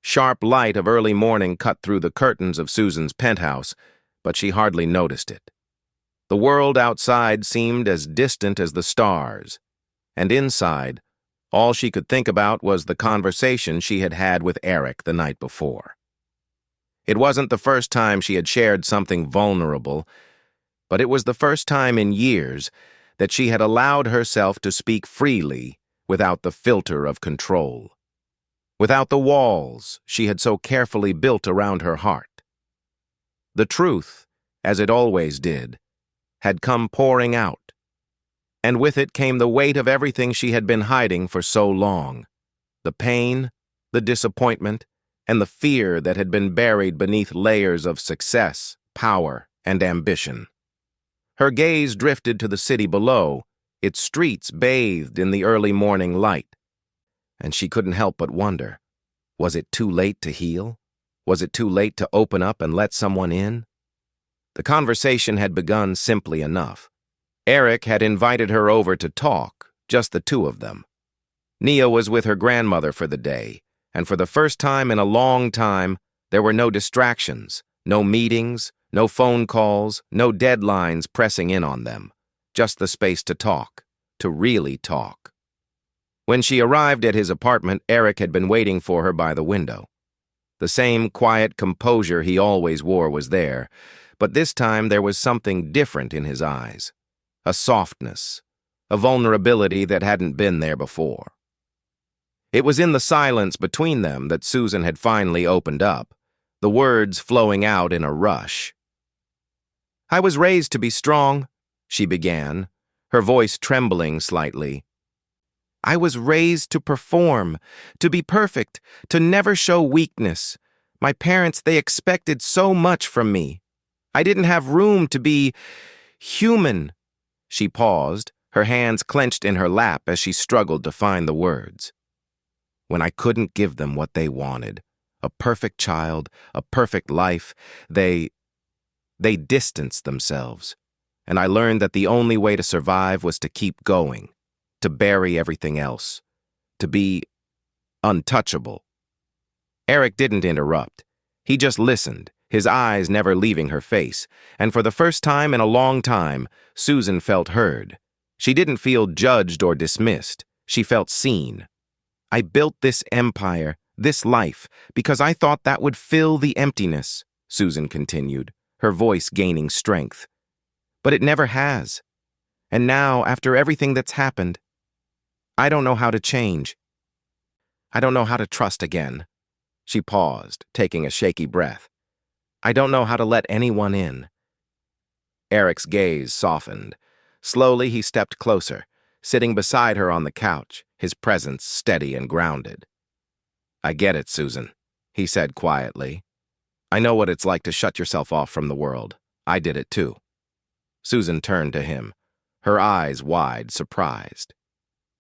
sharp light of early morning cut through the curtains of Susan's penthouse, but she hardly noticed it. The world outside seemed as distant as the stars, and inside, all she could think about was the conversation she had had with Eric the night before. It wasn't the first time she had shared something vulnerable, but it was the first time in years that she had allowed herself to speak freely without the filter of control, without the walls she had so carefully built around her heart. The truth, as it always did, had come pouring out, and with it came the weight of everything she had been hiding for so long, the pain, the disappointment, and the fear that had been buried beneath layers of success, power, and ambition. Her gaze drifted to the city below, its streets bathed in the early morning light. And she couldn't help but wonder, was it too late to heal? Was it too late to open up and let someone in? The conversation had begun simply enough. Eric had invited her over to talk, just the two of them. Nia was with her grandmother for the day, and for the first time in a long time, there were no distractions, no meetings, no phone calls, no deadlines pressing in on them, just the space to talk, to really talk. When she arrived at his apartment, Eric had been waiting for her by the window. The same quiet composure he always wore was there, but this time there was something different in his eyes, a softness, a vulnerability that hadn't been there before. It was in the silence between them that Susan had finally opened up, the words flowing out in a rush. "I was raised to be strong," she began, her voice trembling slightly. "I was raised to perform, to be perfect, to never show weakness. My parents, they expected so much from me. I didn't have room to be human." She paused, her hands clenched in her lap as she struggled to find the words. "When I couldn't give them what they wanted, a perfect child, a perfect life, they distanced themselves, and I learned that the only way to survive was to keep going, to bury everything else, to be untouchable." Eric didn't interrupt. He just listened, his eyes never leaving her face, and for the first time in a long time, Susan felt heard. She didn't feel judged or dismissed. She felt seen. "I built this empire, this life, because I thought that would fill the emptiness," Susan continued, her voice gaining strength. "But it never has. And now, after everything that's happened, I don't know how to change. I don't know how to trust again." She paused, taking a shaky breath. "I don't know how to let anyone in." Eric's gaze softened. Slowly he stepped closer, sitting beside her on the couch, his presence steady and grounded. "I get it, Susan," he said quietly. "I know what it's like to shut yourself off from the world. I did it too." Susan turned to him, her eyes wide, surprised.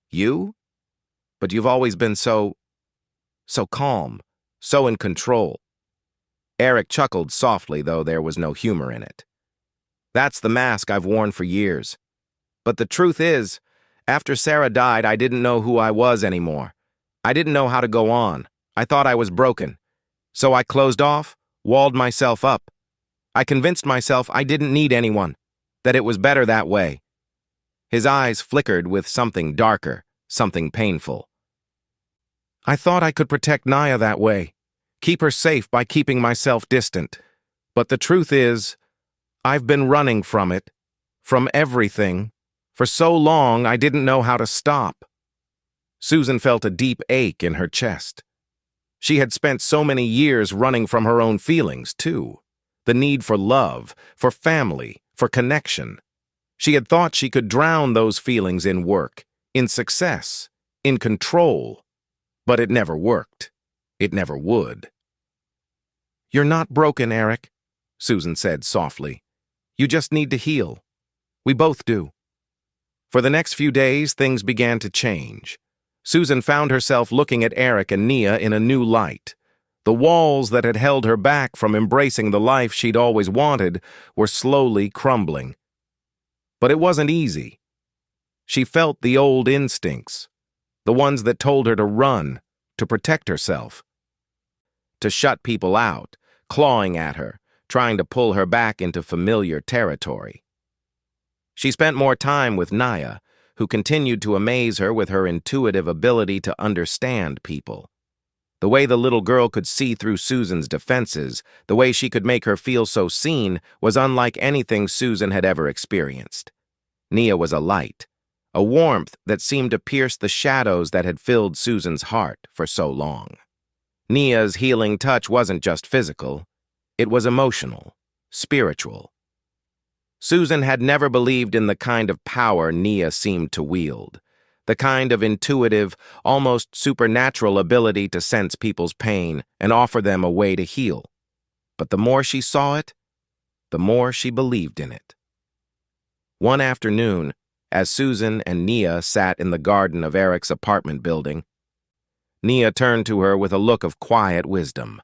"You? But you've always been so calm, so in control." Eric chuckled softly, though there was no humor in it. "That's the mask I've worn for years. But the truth is, after Sarah died, I didn't know who I was anymore. I didn't know how to go on. I thought I was broken. So I closed off, walled myself up. I convinced myself I didn't need anyone, that it was better that way. His eyes flickered with something darker, something painful. I thought I could protect Naya that way, keep her safe by keeping myself distant. But the truth is, I've been running from it, from everything. For so long, I didn't know how to stop. Susan felt a deep ache in her chest. She had spent so many years running from her own feelings, too. The need for love, for family, for connection. She had thought she could drown those feelings in work, in success, in control. But it never worked. It never would. "You're not broken, Eric," Susan said softly. "You just need to heal. We both do." For the next few days, things began to change. Susan found herself looking at Eric and Nia in a new light. The walls that had held her back from embracing the life she'd always wanted were slowly crumbling. But it wasn't easy. She felt the old instincts, the ones that told her to run, to protect herself, to shut people out, clawing at her, trying to pull her back into familiar territory. She spent more time with Naya, who continued to amaze her with her intuitive ability to understand people. The way the little girl could see through Susan's defenses, the way she could make her feel so seen, was unlike anything Susan had ever experienced. Nia was a light, a warmth that seemed to pierce the shadows that had filled Susan's heart for so long. Nia's healing touch wasn't just physical, it was emotional, spiritual. Susan had never believed in the kind of power Nia seemed to wield, the kind of intuitive, almost supernatural ability to sense people's pain and offer them a way to heal. But the more she saw it, the more she believed in it. One afternoon, as Susan and Nia sat in the garden of Eric's apartment building, Nia turned to her with a look of quiet wisdom.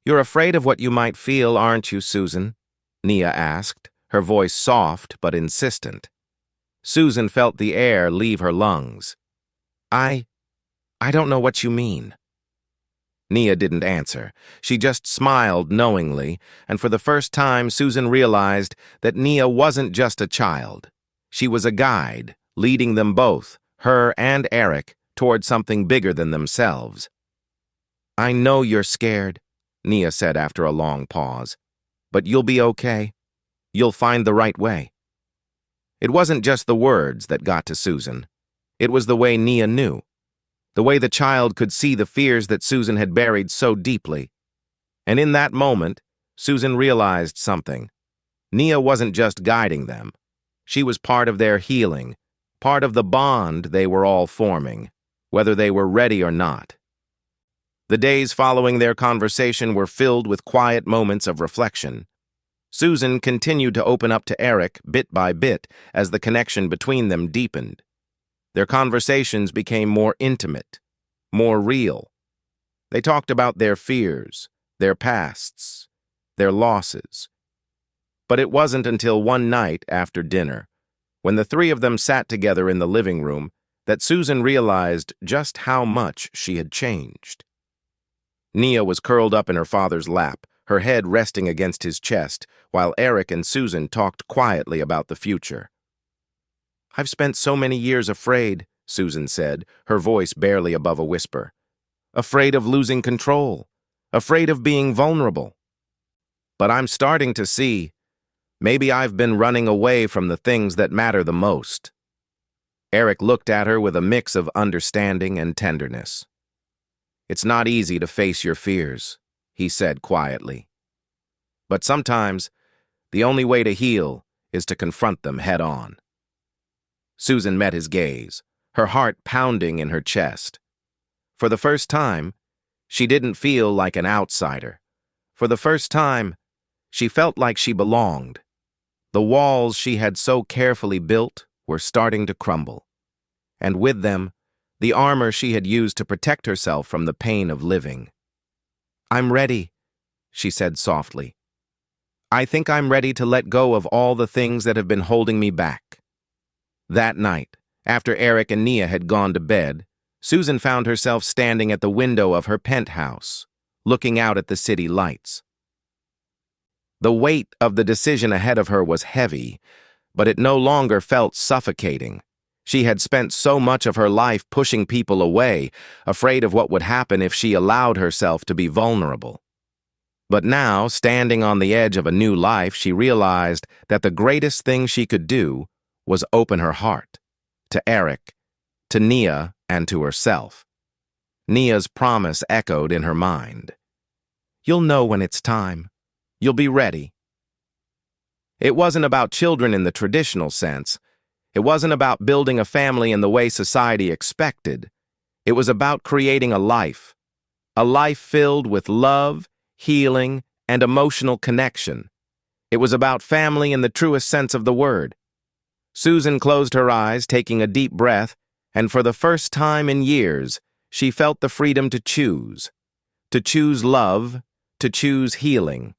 "You're afraid of what you might feel, aren't you, Susan?" Nia asked, her voice soft but insistent. Susan felt the air leave her lungs. I don't know what you mean." Nia didn't answer. She just smiled knowingly, and for the first time Susan realized that Nia wasn't just a child. She was a guide, leading them both, her and Eric, toward something bigger than themselves. "I know you're scared," Nia said after a long pause, "but you'll be okay. You'll find the right way." It wasn't just the words that got to Susan. It was the way Nia knew. The way the child could see the fears that Susan had buried so deeply. And in that moment, Susan realized something. Nia wasn't just guiding them. She was part of their healing, part of the bond they were all forming, whether they were ready or not. The days following their conversation were filled with quiet moments of reflection. Susan continued to open up to Eric bit by bit as the connection between them deepened. Their conversations became more intimate, more real. They talked about their fears, their pasts, their losses. But it wasn't until one night after dinner, when the three of them sat together in the living room, that Susan realized just how much she had changed. Nia was curled up in her father's lap, her head resting against his chest, while Eric and Susan talked quietly about the future. "I've spent so many years afraid," Susan said, her voice barely above a whisper. "Afraid of losing control, afraid of being vulnerable. But I'm starting to see, maybe I've been running away from the things that matter the most." Eric looked at her with a mix of understanding and tenderness. "It's not easy to face your fears," he said quietly. "But sometimes, the only way to heal is to confront them head-on." Susan met his gaze, her heart pounding in her chest. For the first time, she didn't feel like an outsider. For the first time, she felt like she belonged. The walls she had so carefully built were starting to crumble. And with them, the armor she had used to protect herself from the pain of living. "I'm ready," she said softly. "I think I'm ready to let go of all the things that have been holding me back." That night, after Eric and Nia had gone to bed, Susan found herself standing at the window of her penthouse, looking out at the city lights. The weight of the decision ahead of her was heavy, but it no longer felt suffocating. She had spent so much of her life pushing people away, afraid of what would happen if she allowed herself to be vulnerable. But now, standing on the edge of a new life, she realized that the greatest thing she could do was open her heart to Eric, to Nia, and to herself. Nia's promise echoed in her mind. "You'll know when it's time. You'll be ready." It wasn't about children in the traditional sense. It wasn't about building a family in the way society expected. It was about creating a life filled with love, healing, and emotional connection. It was about family in the truest sense of the word. Susan closed her eyes, taking a deep breath, and for the first time in years, she felt the freedom to choose love, to choose healing,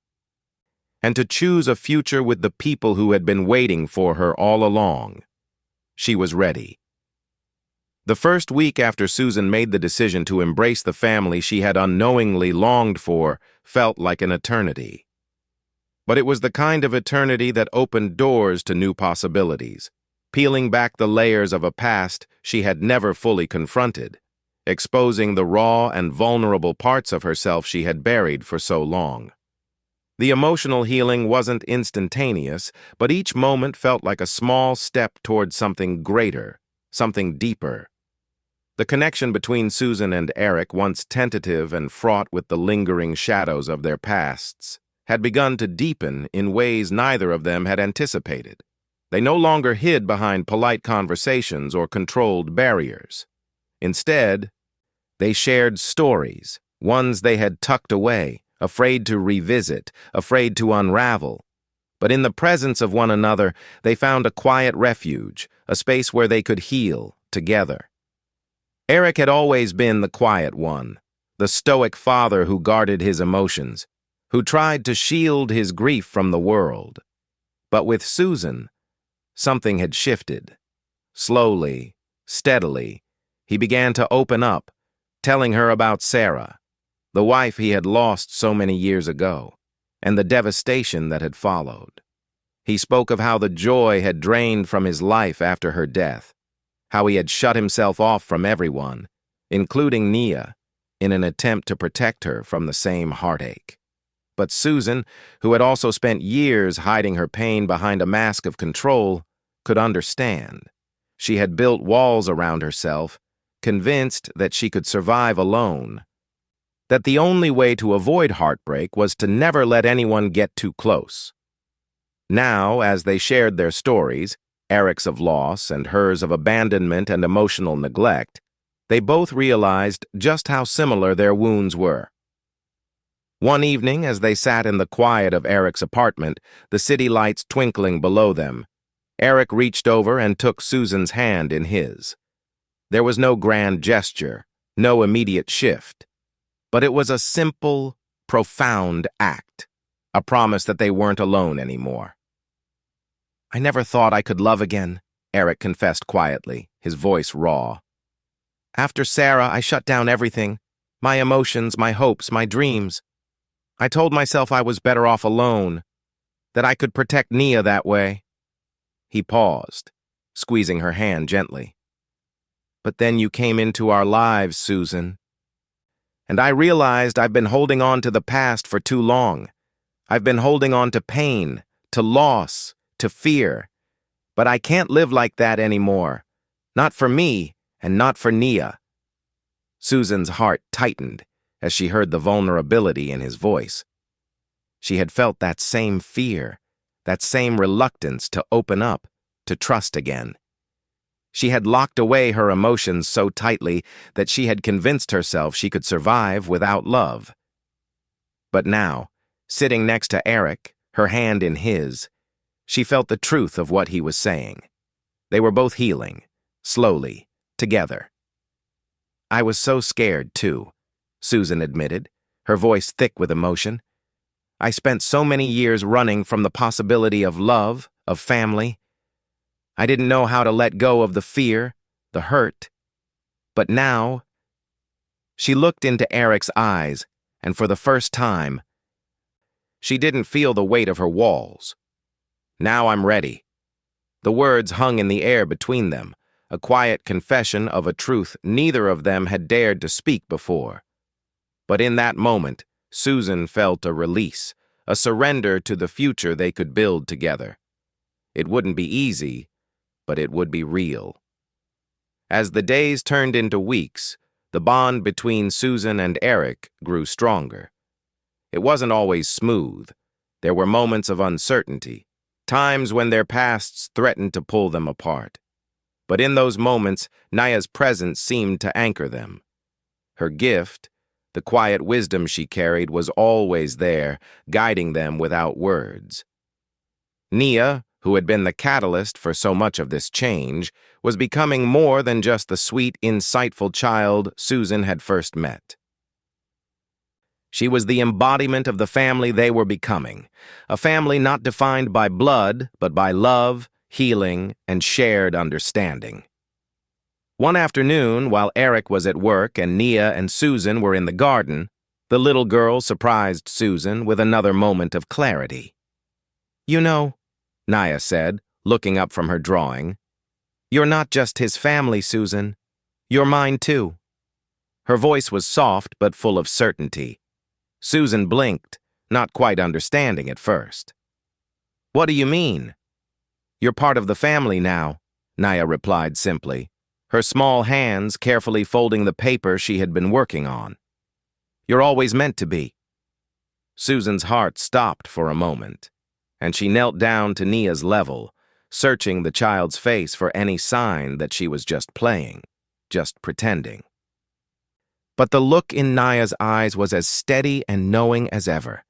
and to choose a future with the people who had been waiting for her all along. She was ready. The first week after Susan made the decision to embrace the family she had unknowingly longed for felt like an eternity. But it was the kind of eternity that opened doors to new possibilities, peeling back the layers of a past she had never fully confronted, exposing the raw and vulnerable parts of herself she had buried for so long. The emotional healing wasn't instantaneous, but each moment felt like a small step towards something greater, something deeper. The connection between Susan and Eric, once tentative and fraught with the lingering shadows of their pasts, had begun to deepen in ways neither of them had anticipated. They no longer hid behind polite conversations or controlled barriers. Instead, they shared stories, ones they had tucked away, afraid to revisit, afraid to unravel. But in the presence of one another, they found a quiet refuge, a space where they could heal together. Eric had always been the quiet one, the stoic father who guarded his emotions, who tried to shield his grief from the world. But with Susan, something had shifted. Slowly, steadily, he began to open up, telling her about Sarah, the wife he had lost so many years ago, and the devastation that had followed. He spoke of how the joy had drained from his life after her death, how he had shut himself off from everyone, including Nia, in an attempt to protect her from the same heartache. But Susan, who had also spent years hiding her pain behind a mask of control, could understand. She had built walls around herself, convinced that she could survive alone, that the only way to avoid heartbreak was to never let anyone get too close. Now, as they shared their stories, Eric's of loss and hers of abandonment and emotional neglect, they both realized just how similar their wounds were. One evening, as they sat in the quiet of Eric's apartment, the city lights twinkling below them, Eric reached over and took Susan's hand in his. There was no grand gesture, no immediate shift, but it was a simple, profound act, a promise that they weren't alone anymore. "I never thought I could love again," Eric confessed quietly, his voice raw. "After Sarah, I shut down everything, my emotions, my hopes, my dreams. I told myself I was better off alone, that I could protect Nia that way." He paused, squeezing her hand gently. "But then you came into our lives, Susan. And I realized I've been holding on to the past for too long. I've been holding on to pain, to loss, to fear. But I can't live like that anymore. Not for me, and not for Nia." Susan's heart tightened as she heard the vulnerability in his voice. She had felt that same fear, that same reluctance to open up, to trust again. She had locked away her emotions so tightly that she had convinced herself she could survive without love. But now, sitting next to Eric, her hand in his, she felt the truth of what he was saying. They were both healing, slowly, together. "I was so scared, too," Susan admitted, her voice thick with emotion. "I spent so many years running from the possibility of love, of family. I didn't know how to let go of the fear, the hurt. But now, she looked into Eric's eyes, and for the first time, she didn't feel the weight of her walls. Now I'm ready. The words hung in the air between them, a quiet confession of a truth neither of them had dared to speak before. But in that moment, Susan felt a release, a surrender to the future they could build together. It wouldn't be easy, but it would be real. As the days turned into weeks, the bond between Susan and Eric grew stronger. It wasn't always smooth. There were moments of uncertainty, times when their pasts threatened to pull them apart. But in those moments, Naya's presence seemed to anchor them. Her gift, the quiet wisdom she carried, was always there, guiding them without words. Nia, who had been the catalyst for so much of this change, was becoming more than just the sweet, insightful child Susan had first met. She was the embodiment of the family they were becoming, a family not defined by blood, but by love, healing, and shared understanding. One afternoon, while Eric was at work and Nia and Susan were in the garden, the little girl surprised Susan with another moment of clarity. "You know," Nia said, looking up from her drawing, "you're not just his family, Susan. You're mine, too." Her voice was soft but full of certainty. Susan blinked, not quite understanding at first. "What do you mean?" "You're part of the family now," Nia replied simply, her small hands carefully folding the paper she had been working on. "You're always meant to be." Susan's heart stopped for a moment, and she knelt down to Nia's level, searching the child's face for any sign that she was just playing, just pretending. But the look in Nia's eyes was as steady and knowing as ever.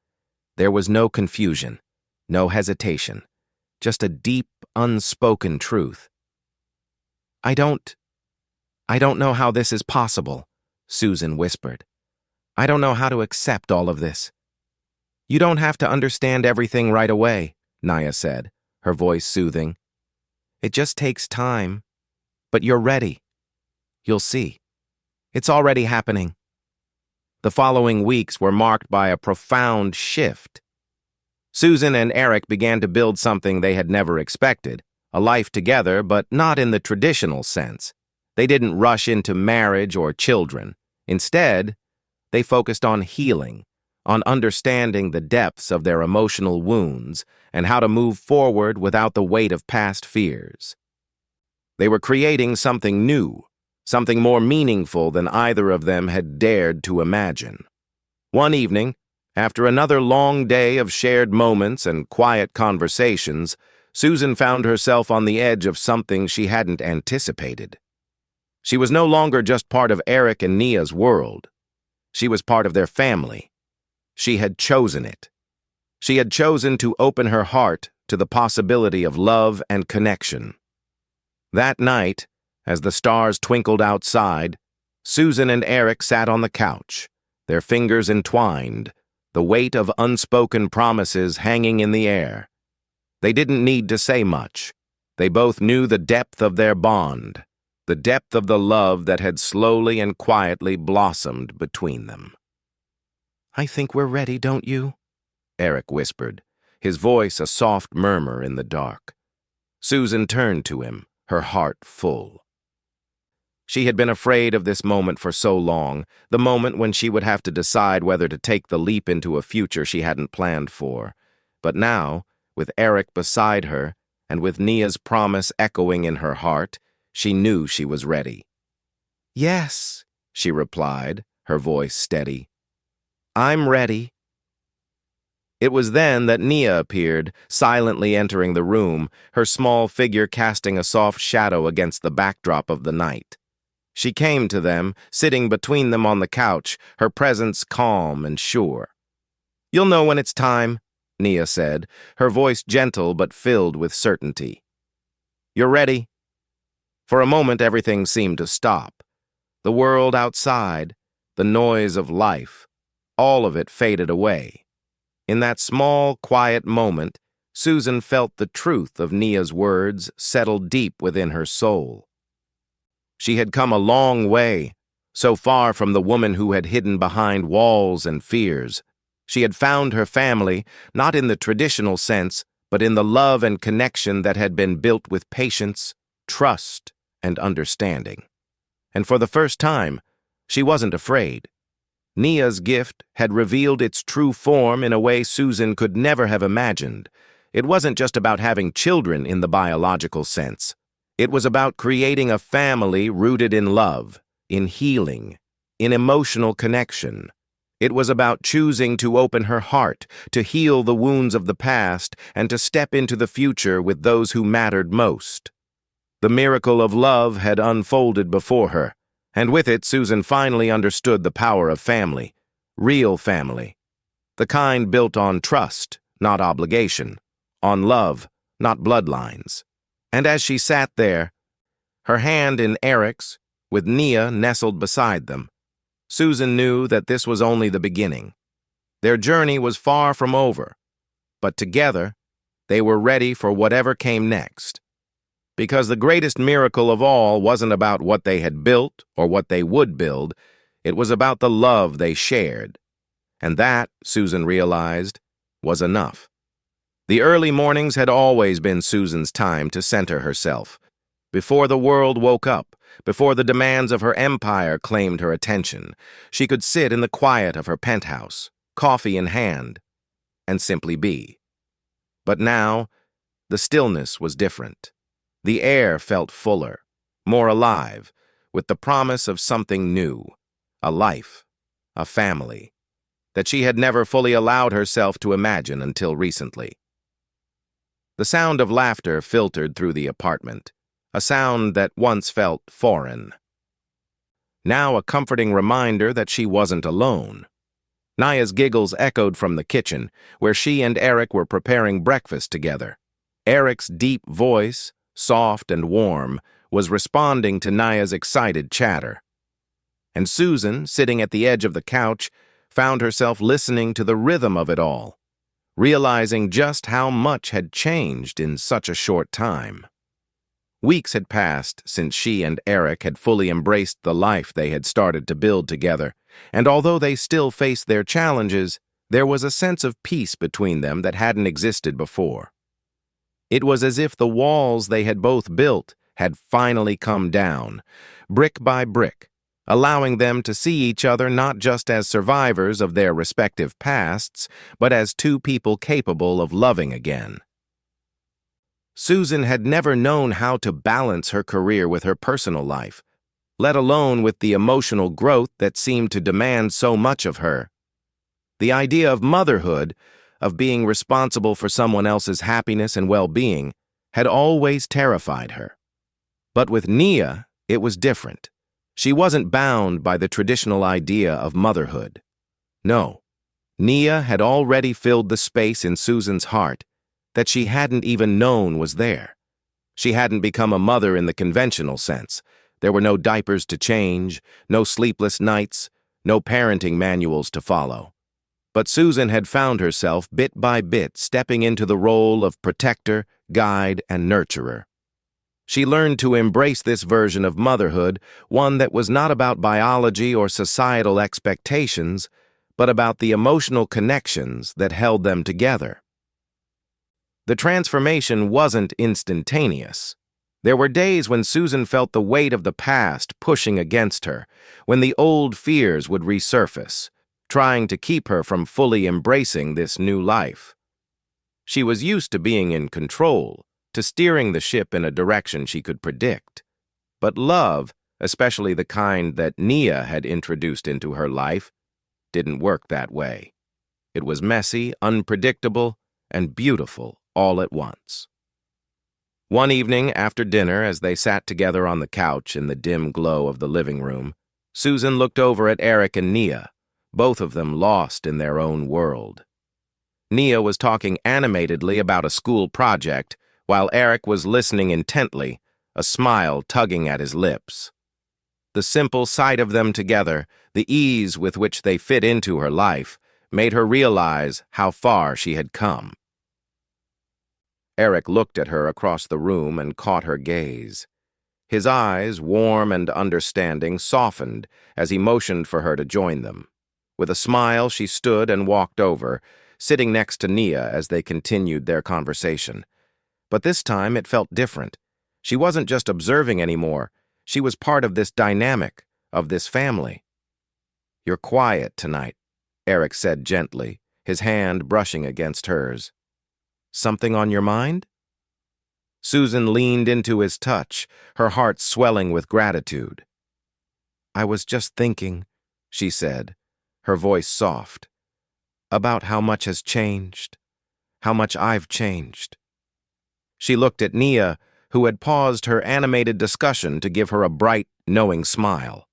There was no confusion, no hesitation, just a deep, unspoken truth. I don't know how this is possible," Susan whispered. "I don't know how to accept all of this." "You don't have to understand everything right away," Nia said, her voice soothing. "It just takes time. But you're ready. You'll see. It's already happening." The following weeks were marked by a profound shift. Susan and Eric began to build something they had never expected, a life together, but not in the traditional sense. They didn't rush into marriage or children. Instead, they focused on healing, on understanding the depths of their emotional wounds and how to move forward without the weight of past fears. They were creating something new, something more meaningful than either of them had dared to imagine. One evening, after another long day of shared moments and quiet conversations, Susan found herself on the edge of something she hadn't anticipated. She was no longer just part of Eric and Nia's world. She was part of their family. She had chosen it. She had chosen to open her heart to the possibility of love and connection. That night, as the stars twinkled outside, Susan and Eric sat on the couch, their fingers entwined, the weight of unspoken promises hanging in the air. They didn't need to say much. They both knew the depth of their bond, the depth of the love that had slowly and quietly blossomed between them. "I think we're ready, don't you?" Eric whispered, his voice a soft murmur in the dark. Susan turned to him, her heart full. She had been afraid of this moment for so long, the moment when she would have to decide whether to take the leap into a future she hadn't planned for. But now, with Eric beside her, and with Nia's promise echoing in her heart, she knew she was ready. "Yes," she replied, her voice steady. "I'm ready." It was then that Nia appeared, silently entering the room, her small figure casting a soft shadow against the backdrop of the night. She came to them, sitting between them on the couch, her presence calm and sure. "You'll know when it's time," Nia said, her voice gentle but filled with certainty. "You're ready?" For a moment, everything seemed to stop. The world outside, the noise of life, all of it faded away. In that small, quiet moment, Susan felt the truth of Nia's words settle deep within her soul. She had come a long way, so far from the woman who had hidden behind walls and fears. She had found her family, not in the traditional sense, but in the love and connection that had been built with patience, trust, and understanding. And for the first time, she wasn't afraid. Nia's gift had revealed its true form in a way Susan could never have imagined. It wasn't just about having children in the biological sense. It was about creating a family rooted in love, in healing, in emotional connection. It was about choosing to open her heart, to heal the wounds of the past, and to step into the future with those who mattered most. The miracle of love had unfolded before her, and with it Susan finally understood the power of family, real family. The kind built on trust, not obligation, on love, not bloodlines. And as she sat there, her hand in Eric's, with Nia nestled beside them, Susan knew that this was only the beginning. Their journey was far from over, but together, they were ready for whatever came next. Because the greatest miracle of all wasn't about what they had built or what they would build, it was about the love they shared. And that, Susan realized, was enough. The early mornings had always been Susan's time to center herself. Before the world woke up, before the demands of her empire claimed her attention, she could sit in the quiet of her penthouse, coffee in hand, and simply be. But now, the stillness was different. The air felt fuller, more alive, with the promise of something new, a life, a family, that she had never fully allowed herself to imagine until recently. The sound of laughter filtered through the apartment, a sound that once felt foreign. Now a comforting reminder that she wasn't alone. Nia's giggles echoed from the kitchen, where she and Eric were preparing breakfast together. Eric's deep voice, soft and warm, was responding to Nia's excited chatter. And Susan, sitting at the edge of the couch, found herself listening to the rhythm of it all, realizing just how much had changed in such a short time. Weeks had passed since she and Eric had fully embraced the life they had started to build together, and although they still faced their challenges, there was a sense of peace between them that hadn't existed before. It was as if the walls they had both built had finally come down, brick by brick, allowing them to see each other not just as survivors of their respective pasts, but as two people capable of loving again. Susan had never known how to balance her career with her personal life, let alone with the emotional growth that seemed to demand so much of her. The idea of motherhood, of being responsible for someone else's happiness and well-being, had always terrified her. But with Nia, it was different. She wasn't bound by the traditional idea of motherhood. No, Nia had already filled the space in Susan's heart that she hadn't even known was there. She hadn't become a mother in the conventional sense. There were no diapers to change, no sleepless nights, no parenting manuals to follow. But Susan had found herself bit by bit stepping into the role of protector, guide, and nurturer. She learned to embrace this version of motherhood, one that was not about biology or societal expectations, but about the emotional connections that held them together. The transformation wasn't instantaneous. There were days when Susan felt the weight of the past pushing against her, when the old fears would resurface, trying to keep her from fully embracing this new life. She was used to being in control, to steering the ship in a direction she could predict. But love, especially the kind that Nia had introduced into her life, didn't work that way. It was messy, unpredictable, and beautiful all at once. One evening after dinner, as they sat together on the couch in the dim glow of the living room, Susan looked over at Eric and Nia, both of them lost in their own world. Nia was talking animatedly about a school project, while Eric was listening intently, a smile tugging at his lips. The simple sight of them together, the ease with which they fit into her life, made her realize how far she had come. Eric looked at her across the room and caught her gaze. His eyes, warm and understanding, softened as he motioned for her to join them. With a smile, she stood and walked over, sitting next to Nia as they continued their conversation. But this time it felt different. She wasn't just observing anymore. She was part of this dynamic, of this family. "You're quiet tonight," Eric said gently, his hand brushing against hers. "Something on your mind?" Susan leaned into his touch, her heart swelling with gratitude. "I was just thinking," she said, her voice soft, "about how much has changed, how much I've changed." She looked at Nia, who had paused her animated discussion to give her a bright, knowing smile.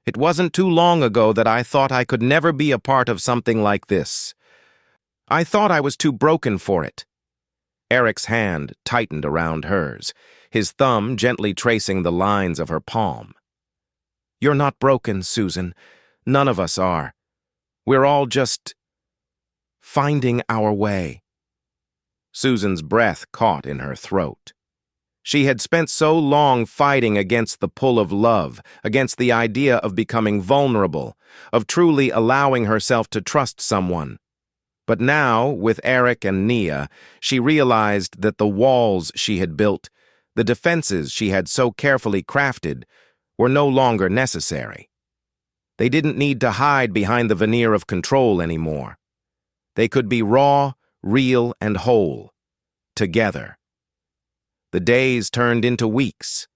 "It wasn't too long ago that I thought I could never be a part of something like this. I thought I was too broken for it." Eric's hand tightened around hers, his thumb gently tracing the lines of her palm. "You're not broken, Susan. None of us are. We're all just finding our way." Susan's breath caught in her throat. She had spent so long fighting against the pull of love, against the idea of becoming vulnerable, of truly allowing herself to trust someone. But now, with Eric and Nia, she realized that the walls she had built, the defenses she had so carefully crafted, were no longer necessary. They didn't need to hide behind the veneer of control anymore. They could be raw, real, and whole, together. The days turned into weeks,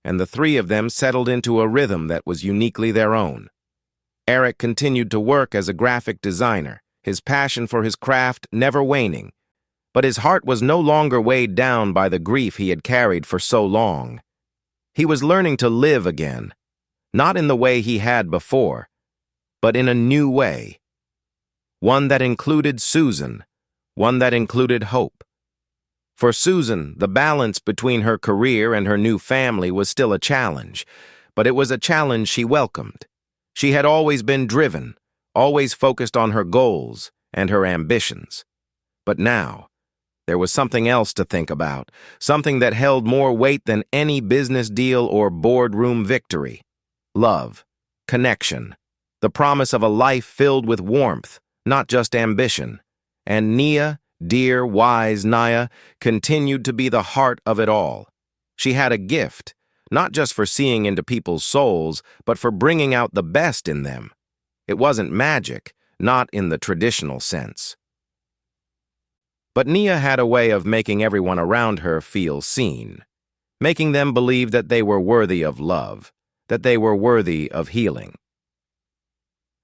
and the three of them settled into a rhythm that was uniquely their own. Eric continued to work as a graphic designer, his passion for his craft never waning, but his heart was no longer weighed down by the grief he had carried for so long. He was learning to live again, not in the way he had before, but in a new way. One that included Susan, one that included hope. For Susan, the balance between her career and her new family was still a challenge, but it was a challenge she welcomed. She had always been driven, always focused on her goals and her ambitions. But now, there was something else to think about, something that held more weight than any business deal or boardroom victory. Love, connection, the promise of a life filled with warmth, not just ambition. And Nia, dear, wise Nia, continued to be the heart of it all. She had a gift, not just for seeing into people's souls, but for bringing out the best in them. It wasn't magic, not in the traditional sense. But Nia had a way of making everyone around her feel seen, making them believe that they were worthy of love, that they were worthy of healing.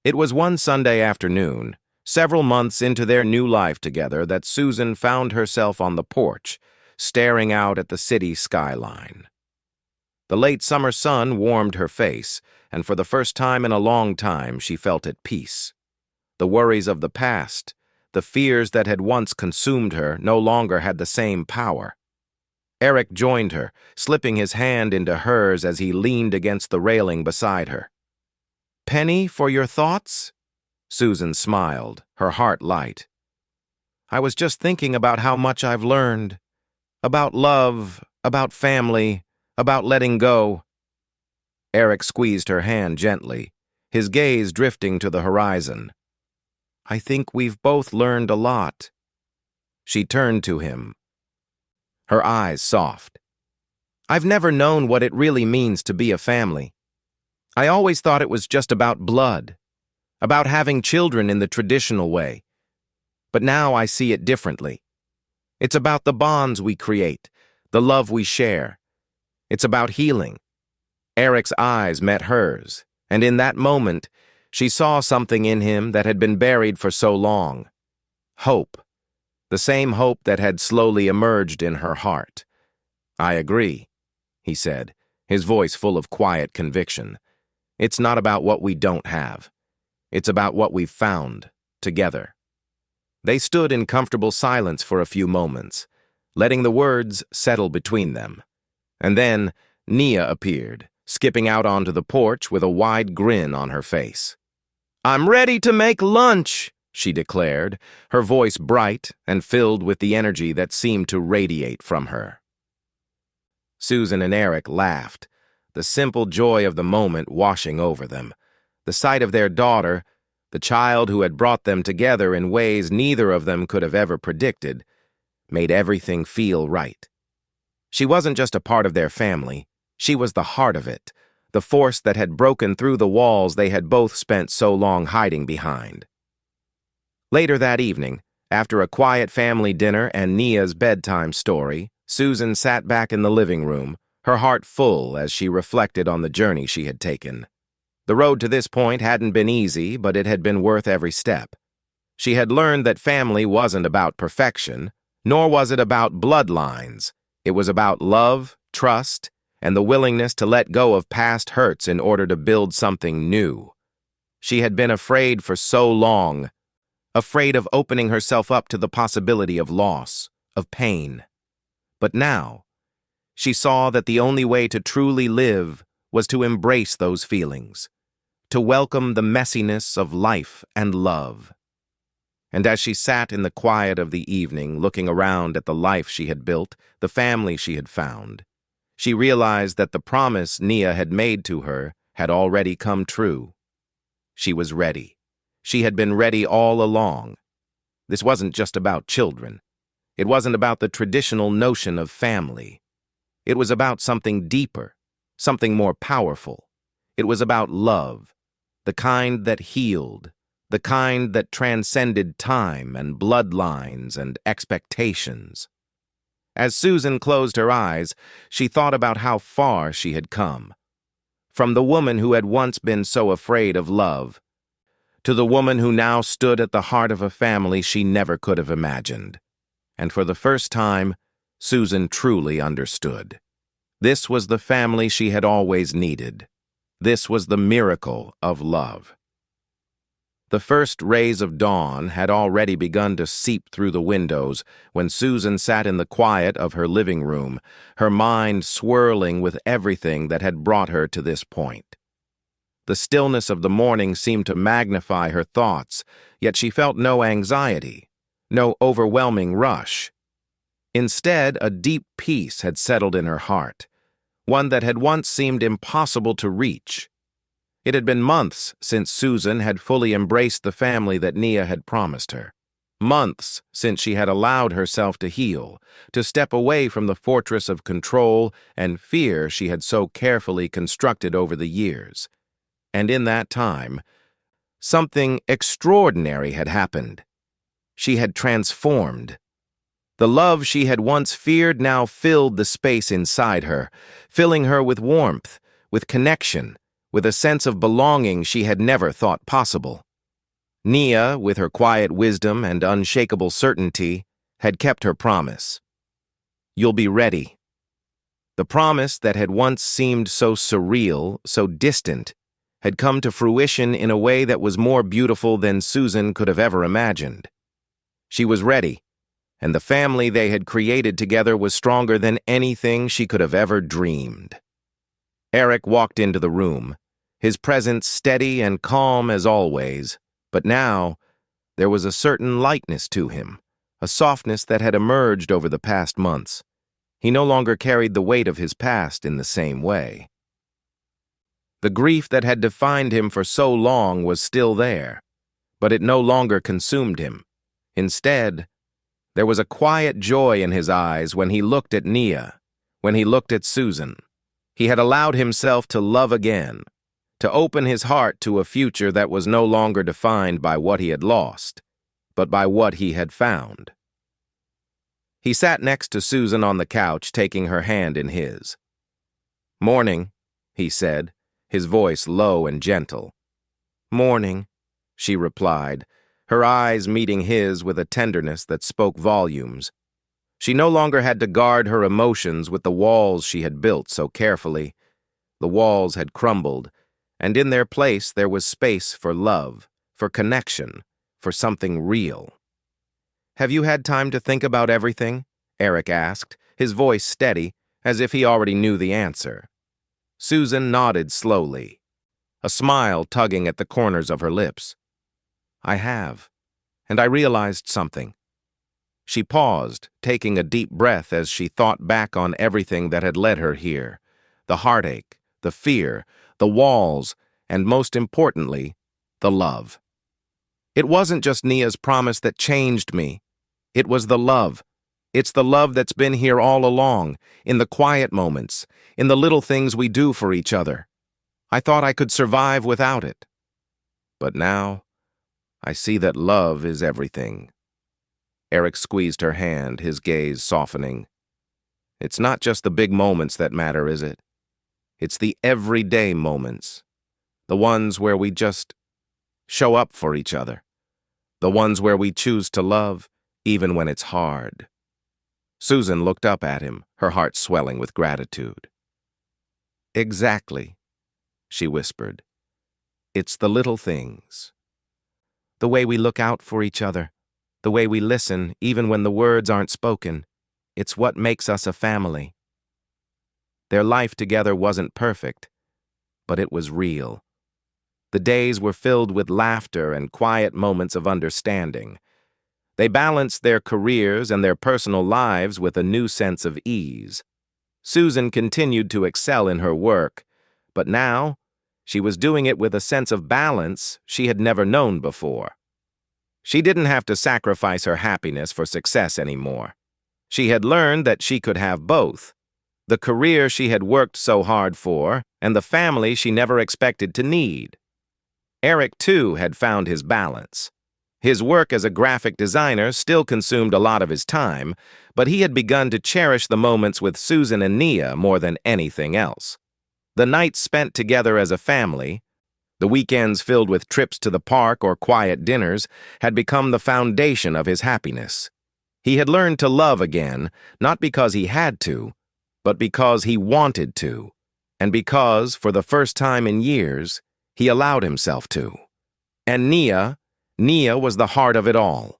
It was one Sunday afternoon, several months into their new life together, that Susan found herself on the porch, staring out at the city skyline. The late summer sun warmed her face, and for the first time in a long time she felt at peace. The worries of the past, the fears that had once consumed her, no longer had the same power. Eric joined her, slipping his hand into hers as he leaned against the railing beside her. "Penny, for your thoughts?" Susan smiled, her heart light. "I was just thinking about how much I've learned. About love, about family, about letting go." Eric squeezed her hand gently, his gaze drifting to the horizon. "I think we've both learned a lot." She turned to him, her eyes soft. "I've never known what it really means to be a family. I always thought it was just about blood, about having children in the traditional way. But now I see it differently. It's about the bonds we create, the love we share. It's about healing." Eric's eyes met hers, and in that moment, she saw something in him that had been buried for so long. Hope. The same hope that had slowly emerged in her heart. "I agree," he said, his voice full of quiet conviction. "It's not about what we don't have. It's about what we've found, together." They stood in comfortable silence for a few moments, letting the words settle between them. And then Nia appeared, skipping out onto the porch with a wide grin on her face. "I'm ready to make lunch," she declared, her voice bright and filled with the energy that seemed to radiate from her. Susan and Eric laughed, the simple joy of the moment washing over them. The sight of their daughter, the child who had brought them together in ways neither of them could have ever predicted, made everything feel right. She wasn't just a part of their family, she was the heart of it, the force that had broken through the walls they had both spent so long hiding behind. Later that evening, after a quiet family dinner and Nia's bedtime story, Susan sat back in the living room, her heart full as she reflected on the journey she had taken. The road to this point hadn't been easy, but it had been worth every step. She had learned that family wasn't about perfection, nor was it about bloodlines. It was about love, trust, and the willingness to let go of past hurts in order to build something new. She had been afraid for so long, afraid of opening herself up to the possibility of loss, of pain. But now, she saw that the only way to truly live was to embrace those feelings, to welcome the messiness of life and love. And as she sat in the quiet of the evening, looking around at the life she had built, the family she had found, she realized that the promise Nia had made to her had already come true. She was ready. She had been ready all along. This wasn't just about children. It wasn't about the traditional notion of family. It was about something deeper, something more powerful. It was about love, the kind that healed, the kind that transcended time and bloodlines and expectations. As Susan closed her eyes, she thought about how far she had come. From the woman who had once been so afraid of love, to the woman who now stood at the heart of a family she never could have imagined. And for the first time, Susan truly understood. This was the family she had always needed. This was the miracle of love. The first rays of dawn had already begun to seep through the windows when Susan sat in the quiet of her living room, her mind swirling with everything that had brought her to this point. The stillness of the morning seemed to magnify her thoughts, yet she felt no anxiety, no overwhelming rush. Instead, a deep peace had settled in her heart, one that had once seemed impossible to reach. It had been months since Susan had fully embraced the family that Nia had promised her. Months since she had allowed herself to heal, to step away from the fortress of control and fear she had so carefully constructed over the years. And in that time, something extraordinary had happened. She had transformed. The love she had once feared now filled the space inside her, filling her with warmth, with connection, with a sense of belonging she had never thought possible. Nia, with her quiet wisdom and unshakable certainty, had kept her promise. You'll be ready. The promise that had once seemed so surreal, so distant, had come to fruition in a way that was more beautiful than Susan could have ever imagined. She was ready, and the family they had created together was stronger than anything she could have ever dreamed. Eric walked into the room, his presence steady and calm as always, but now there was a certain lightness to him, a softness that had emerged over the past months. He no longer carried the weight of his past in the same way. The grief that had defined him for so long was still there, but it no longer consumed him. Instead, there was a quiet joy in his eyes when he looked at Nia, when he looked at Susan. He had allowed himself to love again, to open his heart to a future that was no longer defined by what he had lost, but by what he had found. He sat next to Susan on the couch, taking her hand in his. "Morning," he said, his voice low and gentle. "Morning," she replied, her eyes meeting his with a tenderness that spoke volumes. She no longer had to guard her emotions with the walls she had built so carefully. The walls had crumbled, and in their place there was space for love, for connection, for something real. "Have you had time to think about everything?" Eric asked, his voice steady, as if he already knew the answer. Susan nodded slowly, a smile tugging at the corners of her lips. "I have. And I realized something. She paused, taking a deep breath as she thought back on everything that had led her here. The heartache, the fear, the walls, and most importantly, the love. It wasn't just Nia's promise that changed me. It was the love. It's the love that's been here all along, in the quiet moments, in the little things we do for each other. I thought I could survive without it. But now, I see that love is everything. Eric squeezed her hand, his gaze softening. It's not just the big moments that matter, is it? It's the everyday moments. The ones where we just show up for each other. The ones where we choose to love, even when it's hard. Susan looked up at him, her heart swelling with gratitude. Exactly, she whispered. It's the little things. The way we look out for each other. The way we listen, even when the words aren't spoken. It's what makes us a family. Their life together wasn't perfect, but it was real. The days were filled with laughter and quiet moments of understanding. They balanced their careers and their personal lives with a new sense of ease. Susan continued to excel in her work, but now she was doing it with a sense of balance she had never known before. She didn't have to sacrifice her happiness for success anymore. She had learned that she could have both, the career she had worked so hard for and the family she never expected to need. Eric, too, had found his balance. His work as a graphic designer still consumed a lot of his time, but he had begun to cherish the moments with Susan and Nia more than anything else. The nights spent together as a family, the weekends filled with trips to the park or quiet dinners, had become the foundation of his happiness. He had learned to love again, not because he had to, but because he wanted to, and because, for the first time in years, he allowed himself to. And Nia was the heart of it all.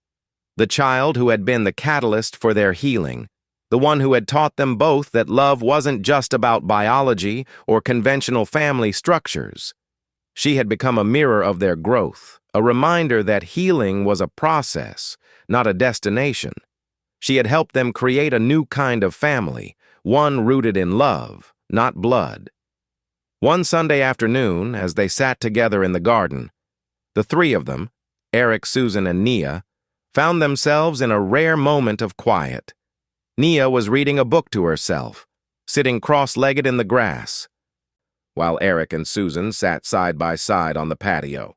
The child who had been the catalyst for their healing, the one who had taught them both that love wasn't just about biology or conventional family structures. She had become a mirror of their growth, a reminder that healing was a process, not a destination. She had helped them create a new kind of family, one rooted in love, not blood. One Sunday afternoon, as they sat together in the garden, the three of them, Eric, Susan, and Nia, found themselves in a rare moment of quiet. Nia was reading a book to herself, sitting cross-legged in the grass, while Eric and Susan sat side by side on the patio.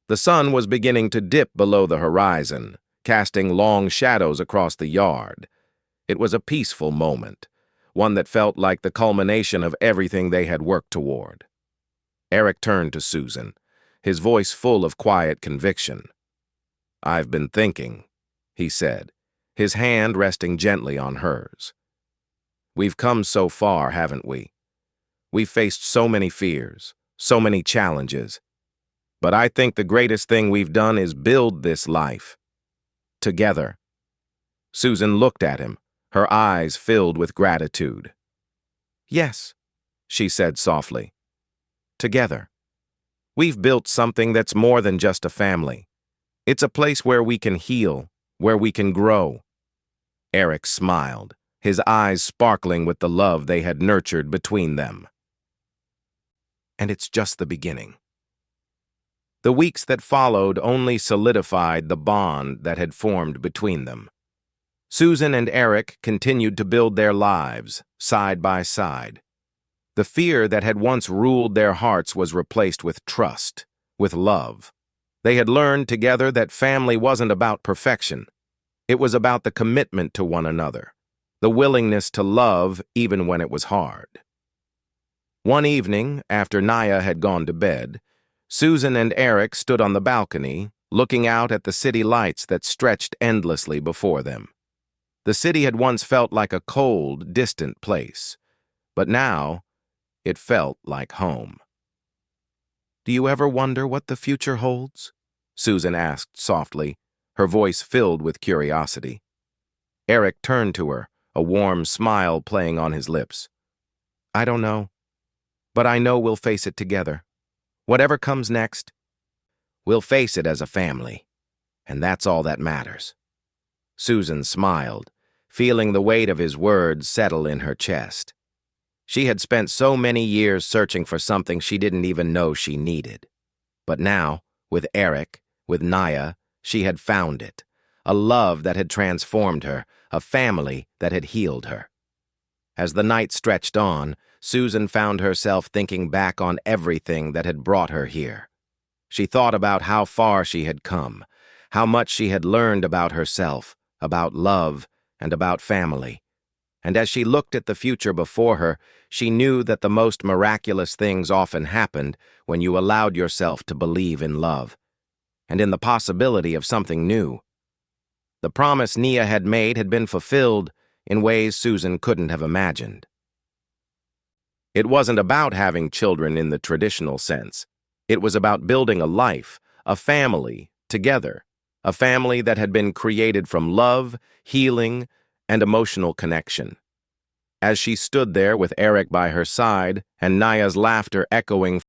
The sun was beginning to dip below the horizon, casting long shadows across the yard. It was a peaceful moment, one that felt like the culmination of everything they had worked toward. Eric turned to Susan, his voice full of quiet conviction. "I've been thinking," he said, his hand resting gently on hers. "We've come so far, haven't we? We've faced so many fears, so many challenges. But I think the greatest thing we've done is build this life. Together." Susan looked at him, her eyes filled with gratitude. "Yes," she said softly. "Together. We've built something that's more than just a family. It's a place where we can heal, where we can grow." Eric smiled, his eyes sparkling with the love they had nurtured between them. And it's just the beginning. The weeks that followed only solidified the bond that had formed between them. Susan and Eric continued to build their lives, side by side. The fear that had once ruled their hearts was replaced with trust, with love. They had learned together that family wasn't about perfection. It was about the commitment to one another, the willingness to love even when it was hard. One evening, after Nia had gone to bed, Susan and Eric stood on the balcony, looking out at the city lights that stretched endlessly before them. The city had once felt like a cold, distant place, but now it felt like home. "Do you ever wonder what the future holds?" Susan asked softly, her voice filled with curiosity. Eric turned to her, a warm smile playing on his lips. "I don't know, but I know we'll face it together. Whatever comes next, we'll face it as a family. and that's all that matters. Susan smiled, feeling the weight of his words settle in her chest. She had spent so many years searching for something she didn't even know she needed. But now, with Eric, with Naya, she had found it. A love that had transformed her, a family that had healed her. As the night stretched on, Susan found herself thinking back on everything that had brought her here. She thought about how far she had come, how much she had learned about herself, about love, and about family. And as she looked at the future before her, she knew that the most miraculous things often happened when you allowed yourself to believe in love, and in the possibility of something new. The promise Nia had made had been fulfilled in ways Susan couldn't have imagined. It wasn't about having children in the traditional sense. It was about building a life, a family, together, a family that had been created from love, healing, and emotional connection. As she stood there with Eric by her side and Naya's laughter echoing